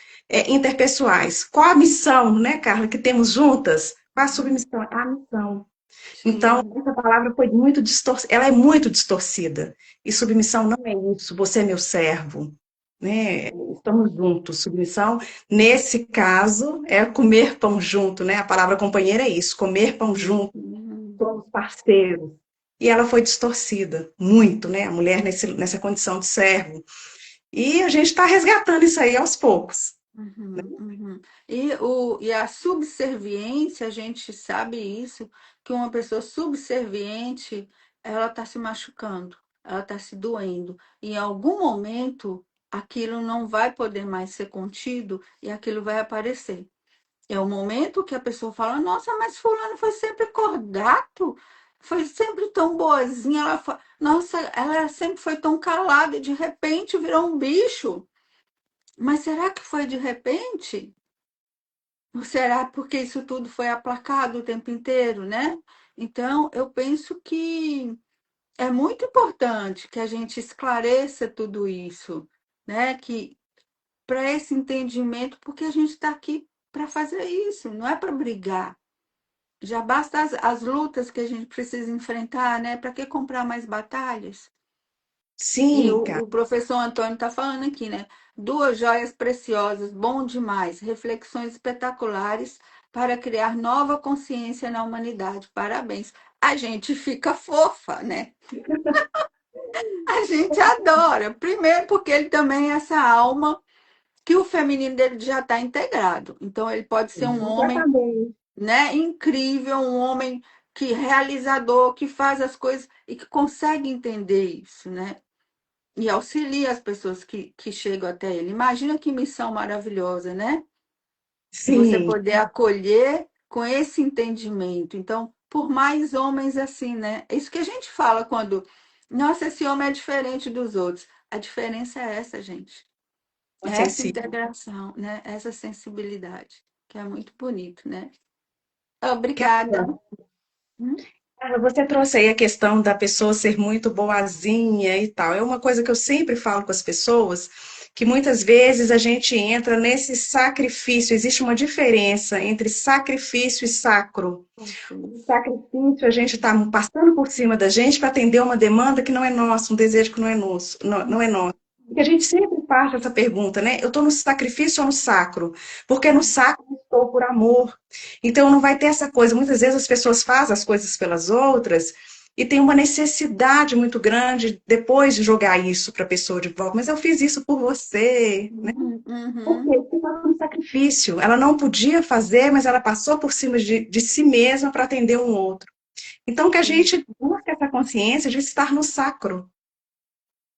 interpessoais. Qual a missão, né, Carla, que temos juntas? Qual a submissão? A missão. Então, Sim. essa palavra foi muito distorcida, ela é muito distorcida. E submissão não é isso, você é meu servo, né? Estamos juntos. Submissão, nesse caso, é comer pão junto, né? A palavra companheira é isso, comer pão junto, Uhum. somos parceiros. E ela foi distorcida, muito, né? A mulher nessa condição de servo. E a gente está resgatando isso aí aos poucos. Uhum, uhum. E a subserviência, a gente sabe isso, que uma pessoa subserviente, ela está se machucando, ela está se doendo. E em algum momento, aquilo não vai poder mais ser contido e aquilo vai aparecer. É o momento que a pessoa fala, nossa, mas fulano foi sempre cordato, foi sempre tão boazinha, nossa, ela sempre foi tão calada e de repente virou um bicho. Mas será que foi de repente? Ou será porque isso tudo foi aplacado o tempo inteiro, né? Então, eu penso que é muito importante que a gente esclareça tudo isso, né? Que para esse entendimento, porque a gente está aqui para fazer isso, não é para brigar. Já basta as lutas que a gente precisa enfrentar, né? Para que comprar mais batalhas? E Sim, o cara, professor Antônio está falando aqui, né? Duas joias preciosas, bom demais, reflexões espetaculares para criar nova consciência na humanidade. Parabéns. A gente fica fofa, né? A gente adora. Primeiro, porque ele também é essa alma que o feminino dele já está integrado. Então, ele pode ser um homem, completamente. né, incrível, um homem que realizador, que faz as coisas e que consegue entender isso, né? E auxilia as pessoas que chegam até ele. Imagina que missão maravilhosa, né? Você Sim, poder acolher com esse entendimento. Então, por mais homens assim, né? É isso que a gente fala quando, nossa, esse homem é diferente dos outros. A diferença é essa, gente. É essa sensível. integração, né? Essa sensibilidade, que é muito bonito, né? Obrigada. Hum. Você trouxe aí a questão da pessoa ser muito boazinha e tal. É uma coisa que eu sempre falo com as pessoas, que muitas vezes a gente entra nesse sacrifício. Existe uma diferença entre sacrifício e sacro. O sacrifício, a gente está passando por cima da gente para atender uma demanda que não é nossa, um desejo que não é nosso, não é nosso. Porque a gente sempre parte essa pergunta, né? Eu estou no sacrifício ou no sacro? Porque no sacro eu estou por amor. Então não vai ter essa coisa. Muitas vezes as pessoas fazem as coisas pelas outras e tem uma necessidade muito grande depois de jogar isso para a pessoa de volta. Mas eu fiz isso por você, né? Uhum, Por quê? uhum. Porque estava no sacrifício. Ela não podia fazer, mas ela passou por cima de si mesma para atender um outro. Então, que a gente busque essa consciência de estar no sacro,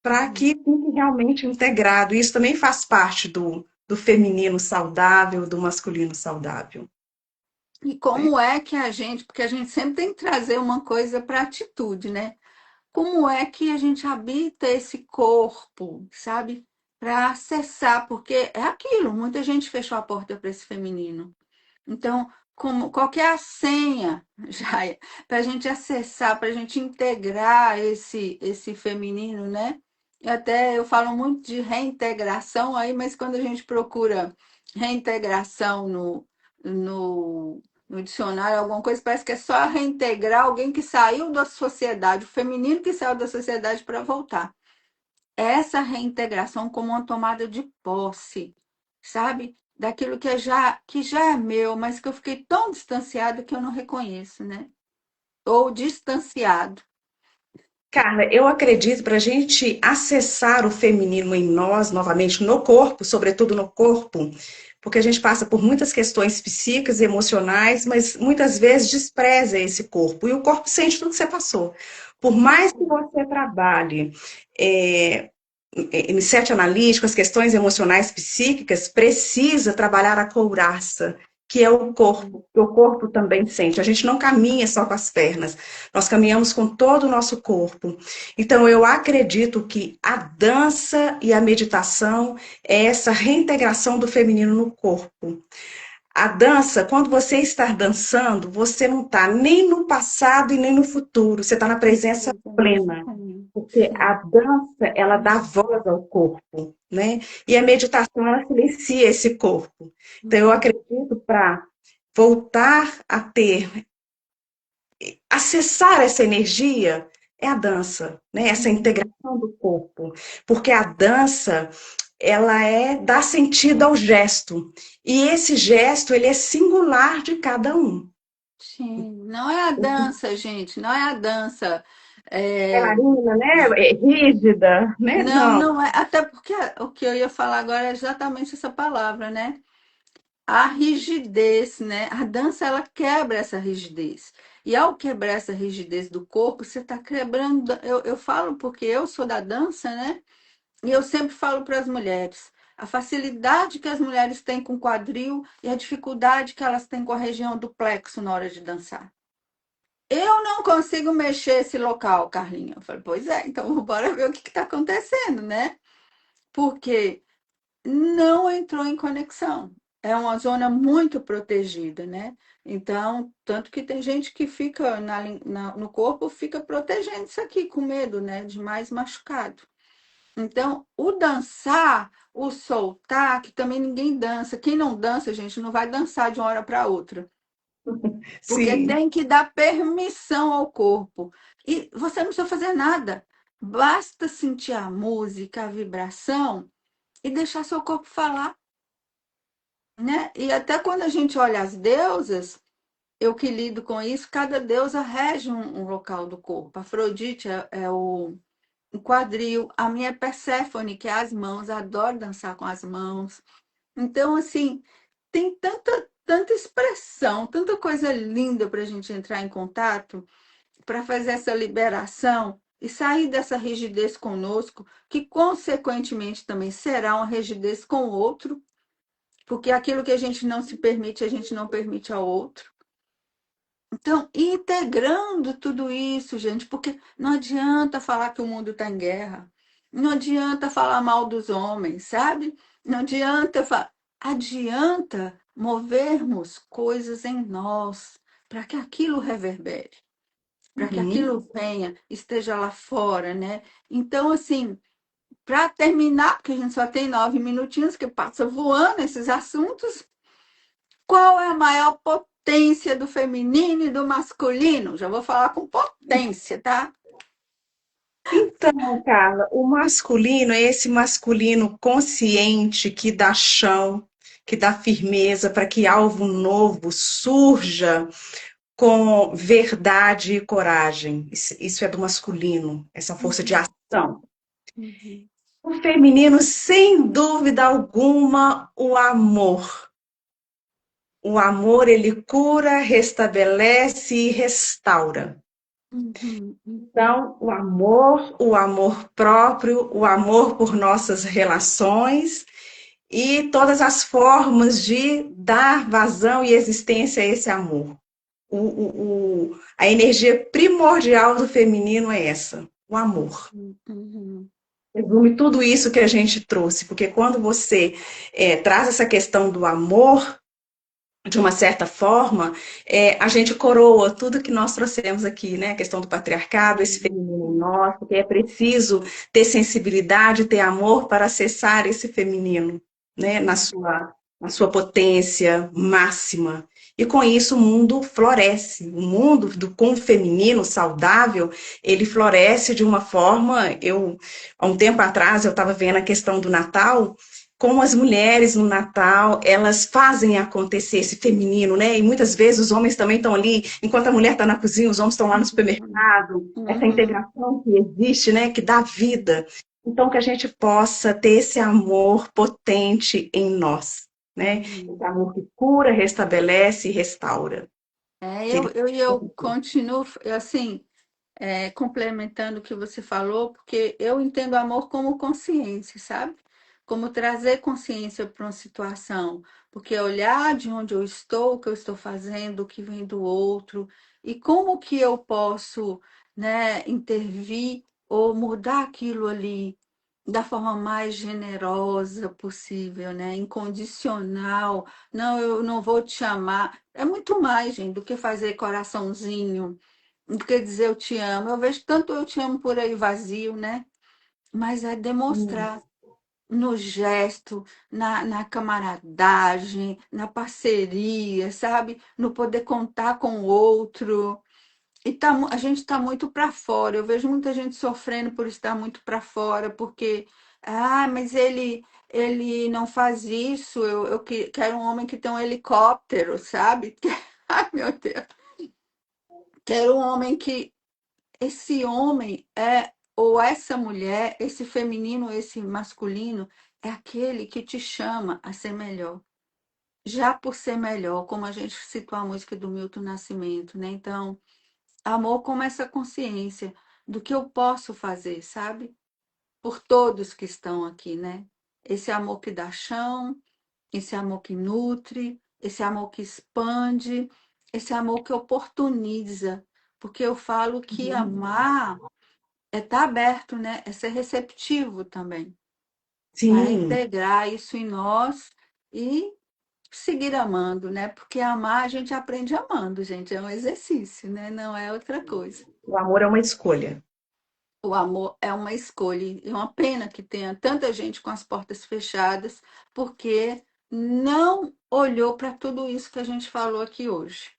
para que fique realmente integrado. Isso também faz parte do feminino saudável, do masculino saudável. E Né? como é que a gente, porque a gente sempre tem que trazer uma coisa para a atitude, né? Como é que a gente habita esse corpo, sabe? Para acessar, porque é aquilo, muita gente fechou a porta para esse feminino. Então, como, qual que é a senha, Jaia, para a gente acessar, para a gente integrar esse feminino, né? E até eu falo muito de reintegração aí, mas quando a gente procura reintegração no dicionário, alguma coisa, parece que é só reintegrar alguém que saiu da sociedade, o feminino que saiu da sociedade para voltar. Essa reintegração como uma tomada de posse, sabe? Daquilo que já é meu, mas que eu fiquei tão distanciado que eu não reconheço, né? Ou distanciado. Carla, eu acredito para a gente acessar o feminino em nós, novamente no corpo, sobretudo no corpo, porque a gente passa por muitas questões psíquicas e emocionais, mas muitas vezes despreza esse corpo, e o corpo sente tudo que você passou. Por mais que você trabalhe é, em sete analítico, as questões emocionais psíquicas, precisa trabalhar a couraça, que é o corpo, que o corpo também sente. A gente não caminha só com as pernas, nós caminhamos com todo o nosso corpo. Então, eu acredito que a dança e a meditação é essa reintegração do feminino no corpo. A dança, quando você está dançando, você não está nem no passado e nem no futuro, você está na presença plena. Porque a Sim. dança, ela dá voz ao corpo, né? E a meditação, ela silencia esse corpo. Então, eu acredito para voltar a ter, acessar essa energia, é a dança, né? Essa integração do corpo. Porque a dança, ela dá sentido ao gesto. E esse gesto, ele é singular de cada um. Sim. Não é a dança, gente, não é a dança. É, Bailarina, né? É rígida, né? não, Não. não é. Até porque o que eu ia falar agora é exatamente essa palavra, né? A rigidez, né? A dança ela quebra essa rigidez. E ao quebrar essa rigidez do corpo, você está quebrando. Eu falo porque eu sou da dança, né? E eu sempre falo para as mulheres a facilidade que as mulheres têm com o quadril e a dificuldade que elas têm com a região do plexo na hora de dançar. Eu não consigo mexer esse local, Carlinha. Eu falei, pois é, então bora ver o que está acontecendo, né? Porque não entrou em conexão. É uma zona muito protegida, né? Então, tanto que tem gente que fica no corpo, fica protegendo isso aqui, com medo, né? De mais machucado. Então, o dançar, o soltar, que também ninguém dança. Quem não dança, gente, não vai dançar de uma hora para outra. Porque Sim. tem que dar permissão ao corpo. E você não precisa fazer nada. Basta sentir a música, a vibração e deixar seu corpo falar, né? E até quando a gente olha as deusas, eu que lido com isso, cada deusa rege um local do corpo. Afrodite é o quadril, a minha é Perséfone, que é as mãos, adoro dançar com as mãos. Então, assim, tem tanta expressão, tanta coisa linda para a gente entrar em contato, para fazer essa liberação e sair dessa rigidez conosco, que consequentemente também será uma rigidez com o outro, porque aquilo que a gente não se permite, a gente não permite ao outro. Então, integrando tudo isso, gente, porque não adianta falar que o mundo está em guerra, não adianta falar mal dos homens, sabe? Não adianta, adianta movermos coisas em nós para que aquilo reverbere, para que Uhum. aquilo venha, esteja lá fora, né? Então, assim, para terminar, porque a gente só tem 9 minutinhos que passa voando esses assuntos, qual é a maior potência do feminino e do masculino? Já vou falar com potência, tá? Então, Carla, o masculino é esse masculino consciente que dá chão, que dá firmeza para que algo novo surja com verdade e coragem. Isso é do masculino, essa força de Uhum, ação. uhum, O feminino, sem dúvida alguma, o amor. O amor, ele cura, restabelece e restaura. uhum, Então, o amor próprio, o amor por nossas relações e todas as formas de dar vazão e existência a esse amor. A energia primordial do feminino é essa, o amor. uhum, uhum, Resume tudo isso que a gente trouxe, porque quando você traz essa questão do amor, de uma certa forma, a gente coroa tudo que nós trouxemos aqui, né? A questão do patriarcado, esse feminino uhum, nosso, que é preciso ter sensibilidade, ter amor para acessar esse feminino, né? Na sua potência máxima. E com isso o mundo floresce. O mundo com o feminino saudável, ele floresce de uma forma. Há um tempo atrás, eu estava vendo a questão do Natal, como as mulheres no Natal, elas fazem acontecer esse feminino, né? E muitas vezes os homens também estão ali, enquanto a mulher está na cozinha, os homens estão lá no uhum, supermercado, essa uhum, integração que existe, né? Que dá vida. Então, que a gente possa ter esse amor potente em nós, né? uhum. Esse amor que cura, restabelece e restaura. Que ele... Eu continuo, assim, complementando o que você falou, porque eu entendo amor como consciência, sabe? Como trazer consciência para uma situação, porque olhar de onde eu estou, o que eu estou fazendo, o que vem do outro, e como que eu posso, né, intervir ou mudar aquilo ali da forma mais generosa possível, né? Incondicional. Não, eu não vou te amar. É muito mais, gente, do que fazer coraçãozinho, do que dizer eu te amo. Eu vejo tanto eu te amo por aí vazio, né? Mas é demonstrar no gesto, na camaradagem, na parceria, sabe? No poder contar com o outro. E a gente está muito para fora. Eu vejo muita gente sofrendo por estar muito para fora, porque, mas ele não faz isso. Quero um homem que tem um helicóptero, sabe? Ai, meu Deus. Quero um homem que esse homem ou essa mulher, esse feminino, esse masculino, é aquele que te chama a ser melhor. Já por ser melhor, como a gente citou a música do Milton Nascimento, né? Então, amor como essa consciência do que eu posso fazer, sabe? Por todos que estão aqui, né? Esse amor que dá chão, esse amor que nutre, esse amor que expande, esse amor que oportuniza. Porque eu falo que amar é estar aberto, né? É ser receptivo também, para Sim, integrar isso em nós e seguir amando, né? Porque amar a gente aprende amando, gente, é um exercício, né? Não é outra coisa. o amor é uma escolha. O amor é uma escolha e é uma pena que tenha tanta gente com as portas fechadas, porque não olhou para tudo isso que a gente falou aqui hoje.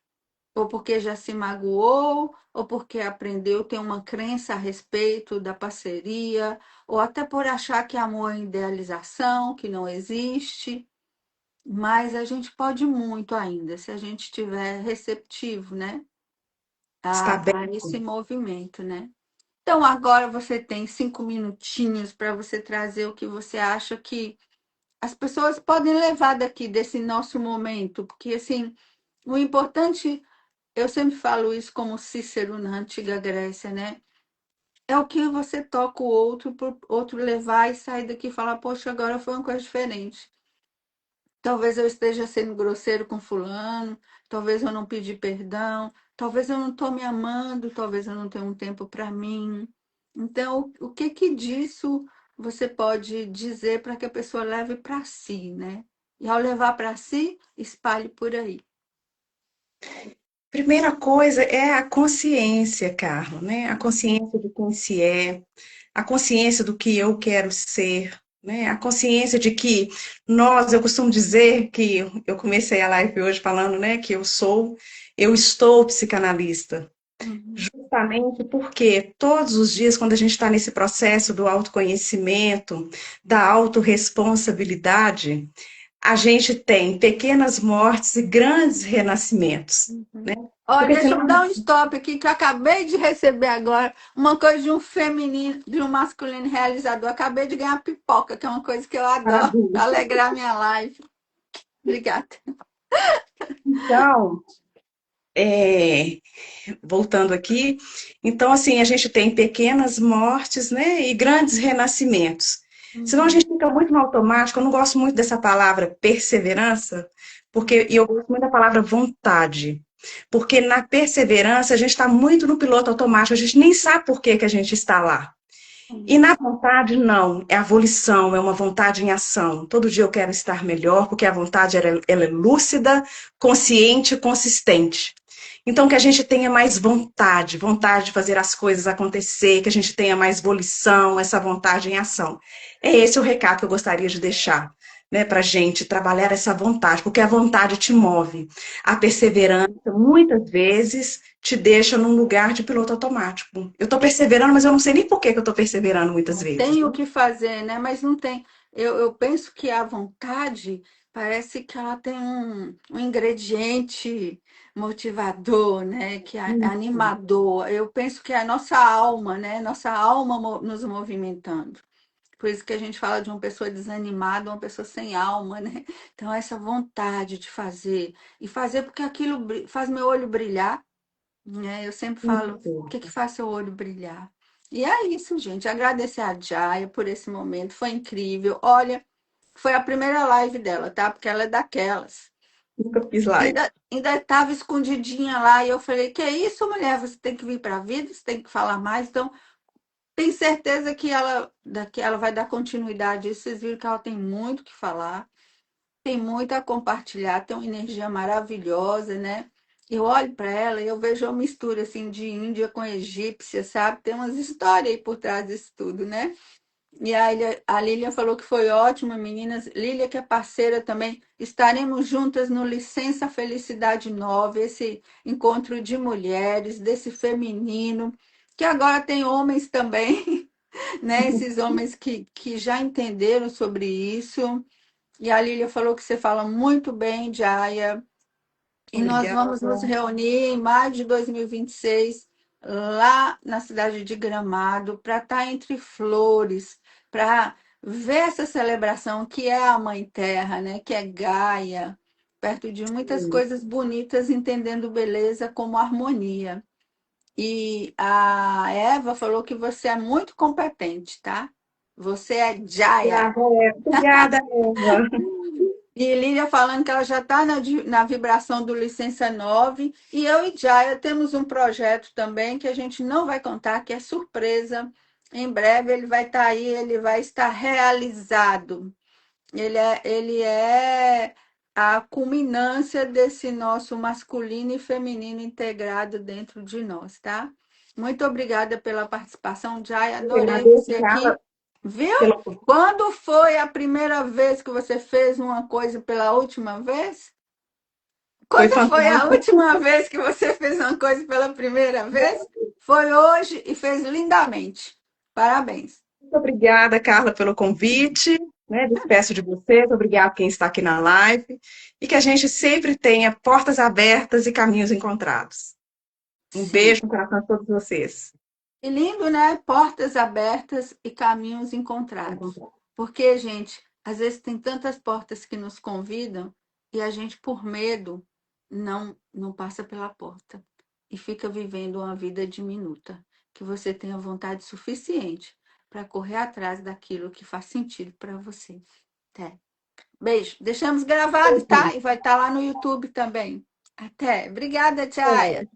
ou porque já se magoou, ou porque aprendeu, tem uma crença a respeito da parceria, ou até por achar que amor é idealização, que não existe. Mas a gente pode muito ainda, se a gente estiver receptivo, né, Está bem. a esse movimento, né? Então, agora você tem 5 minutinhos para você trazer o que você acha que as pessoas podem levar daqui desse nosso momento, porque assim, o importante, eu sempre falo isso como Cícero na antiga Grécia, né? É o que você toca o outro, para o outro levar e sair daqui e falar, poxa, agora foi uma coisa diferente. Talvez eu esteja sendo grosseiro com fulano, talvez eu não pedi perdão, talvez eu não estou me amando, talvez eu não tenha um tempo para mim. Então, o que que disso você pode dizer para que a pessoa leve para si, né? E ao levar para si, espalhe por aí. Primeira coisa é a consciência, Carla, né? A consciência de quem se é, a consciência do que eu quero ser, né? A consciência de que nós, eu costumo dizer que eu comecei a live hoje falando, né, que eu estou psicanalista. Uhum, Justamente porque todos os dias, quando a gente está nesse processo do autoconhecimento, da autorresponsabilidade, a gente tem pequenas mortes e grandes renascimentos, uhum. né? Olha, Porque deixa eu dar senão um stop aqui que eu acabei de receber agora uma coisa de um feminino, de um masculino realizador. Acabei de ganhar pipoca, que é uma coisa que eu adoro, maravilha. para alegrar minha live. Obrigada. Então, é, voltando aqui, então assim, a gente tem pequenas mortes, né, e grandes renascimentos. Senão a Uhum, gente fica muito no automático, eu não gosto muito dessa palavra perseverança, porque e eu gosto muito da palavra vontade. Porque na perseverança a gente está muito no piloto automático, a gente nem sabe por que que a gente está lá. E uhum, na vontade, não, é a volição, é uma vontade em ação. Todo dia eu quero estar melhor, porque a vontade ela é lúcida, consciente, consistente. Então, que a gente tenha mais vontade, vontade de fazer as coisas acontecer, que a gente tenha mais volição, essa vontade em ação. É esse o recado que eu gostaria de deixar, né, para a gente trabalhar essa vontade, porque a vontade te move. A perseverança, muitas vezes, te deixa num lugar de piloto automático. Eu estou perseverando, mas eu não sei nem por que que eu estou perseverando muitas vezes. tem o que fazer, né? Mas não tem. Eu penso que a vontade parece que ela tem um ingrediente motivador, né? Que é Isso, animador. Eu penso que é a nossa alma, né? Nossa alma nos movimentando. Por isso que a gente fala de uma pessoa desanimada, uma pessoa sem alma, né? Então, essa vontade de fazer, e fazer porque aquilo faz meu olho brilhar, né? Eu sempre falo, o isso. que que faz seu olho brilhar? E é isso, gente. Agradecer a Jaya por esse momento, foi incrível. Olha, foi a primeira live dela, tá? Porque ela é daquelas. Nunca fiz live. Ainda estava escondidinha lá e eu falei: Que isso, mulher? Você tem que vir para a vida, você tem que falar mais. Então, tenho certeza que ela vai dar continuidade. A isso. Vocês viram que ela tem muito o que falar, tem muito a compartilhar, tem uma energia maravilhosa, né? Eu olho para ela e eu vejo uma mistura assim de Índia com egípcia, sabe? Tem umas histórias aí por trás disso tudo, né? E a Lília falou que foi ótimo, meninas. Lília, que é parceira também, estaremos juntas no Licença Felicidade 9, esse encontro de mulheres, desse feminino, que agora tem homens também, né? Esses homens que já entenderam sobre isso. E a Lília falou que você fala muito bem, Jaya, e nós Obrigada. vamos nos reunir em maio de 2026, lá na cidade de Gramado, para estar entre flores, para ver essa celebração que é a Mãe Terra, né? Que é Gaia, perto de muitas coisas bonitas, entendendo beleza como harmonia. E a Eva falou que você é muito competente, tá? Você é Jaya. Obrigada, Eva. Obrigada, Eva. E Lília falando que ela já está na vibração do Licença 9. E eu e Jaya temos um projeto também que a gente não vai contar, que é surpresa. Em breve ele vai estar aí, ele vai estar realizado. Ele é a culminância desse nosso masculino e feminino integrado dentro de nós, tá? Muito obrigada pela participação, Jaya. Eu que Adorei agradeço, você Carla, aqui. Viu? pela Quando foi a primeira vez que você fez uma coisa pela última vez? Foi Quando foi a fantástico. última vez que você fez uma coisa pela primeira vez? Foi hoje e fez lindamente. Parabéns. Muito obrigada, Carla, pelo convite, né? Despeço de vocês, obrigado quem está aqui na live, e que a gente sempre tenha portas abertas e caminhos encontrados. Um Sim. beijo no coração de todos vocês. E lindo, né? Portas abertas e caminhos encontrados. Porque, gente, às vezes tem tantas portas que nos convidam e a gente, por medo, não passa pela porta e fica vivendo uma vida diminuta. Que você tenha vontade suficiente para correr atrás daquilo que faz sentido para você. Até. Beijo. Deixamos gravado, tá? E vai estar lá no YouTube também. Até. Obrigada, Tiaia.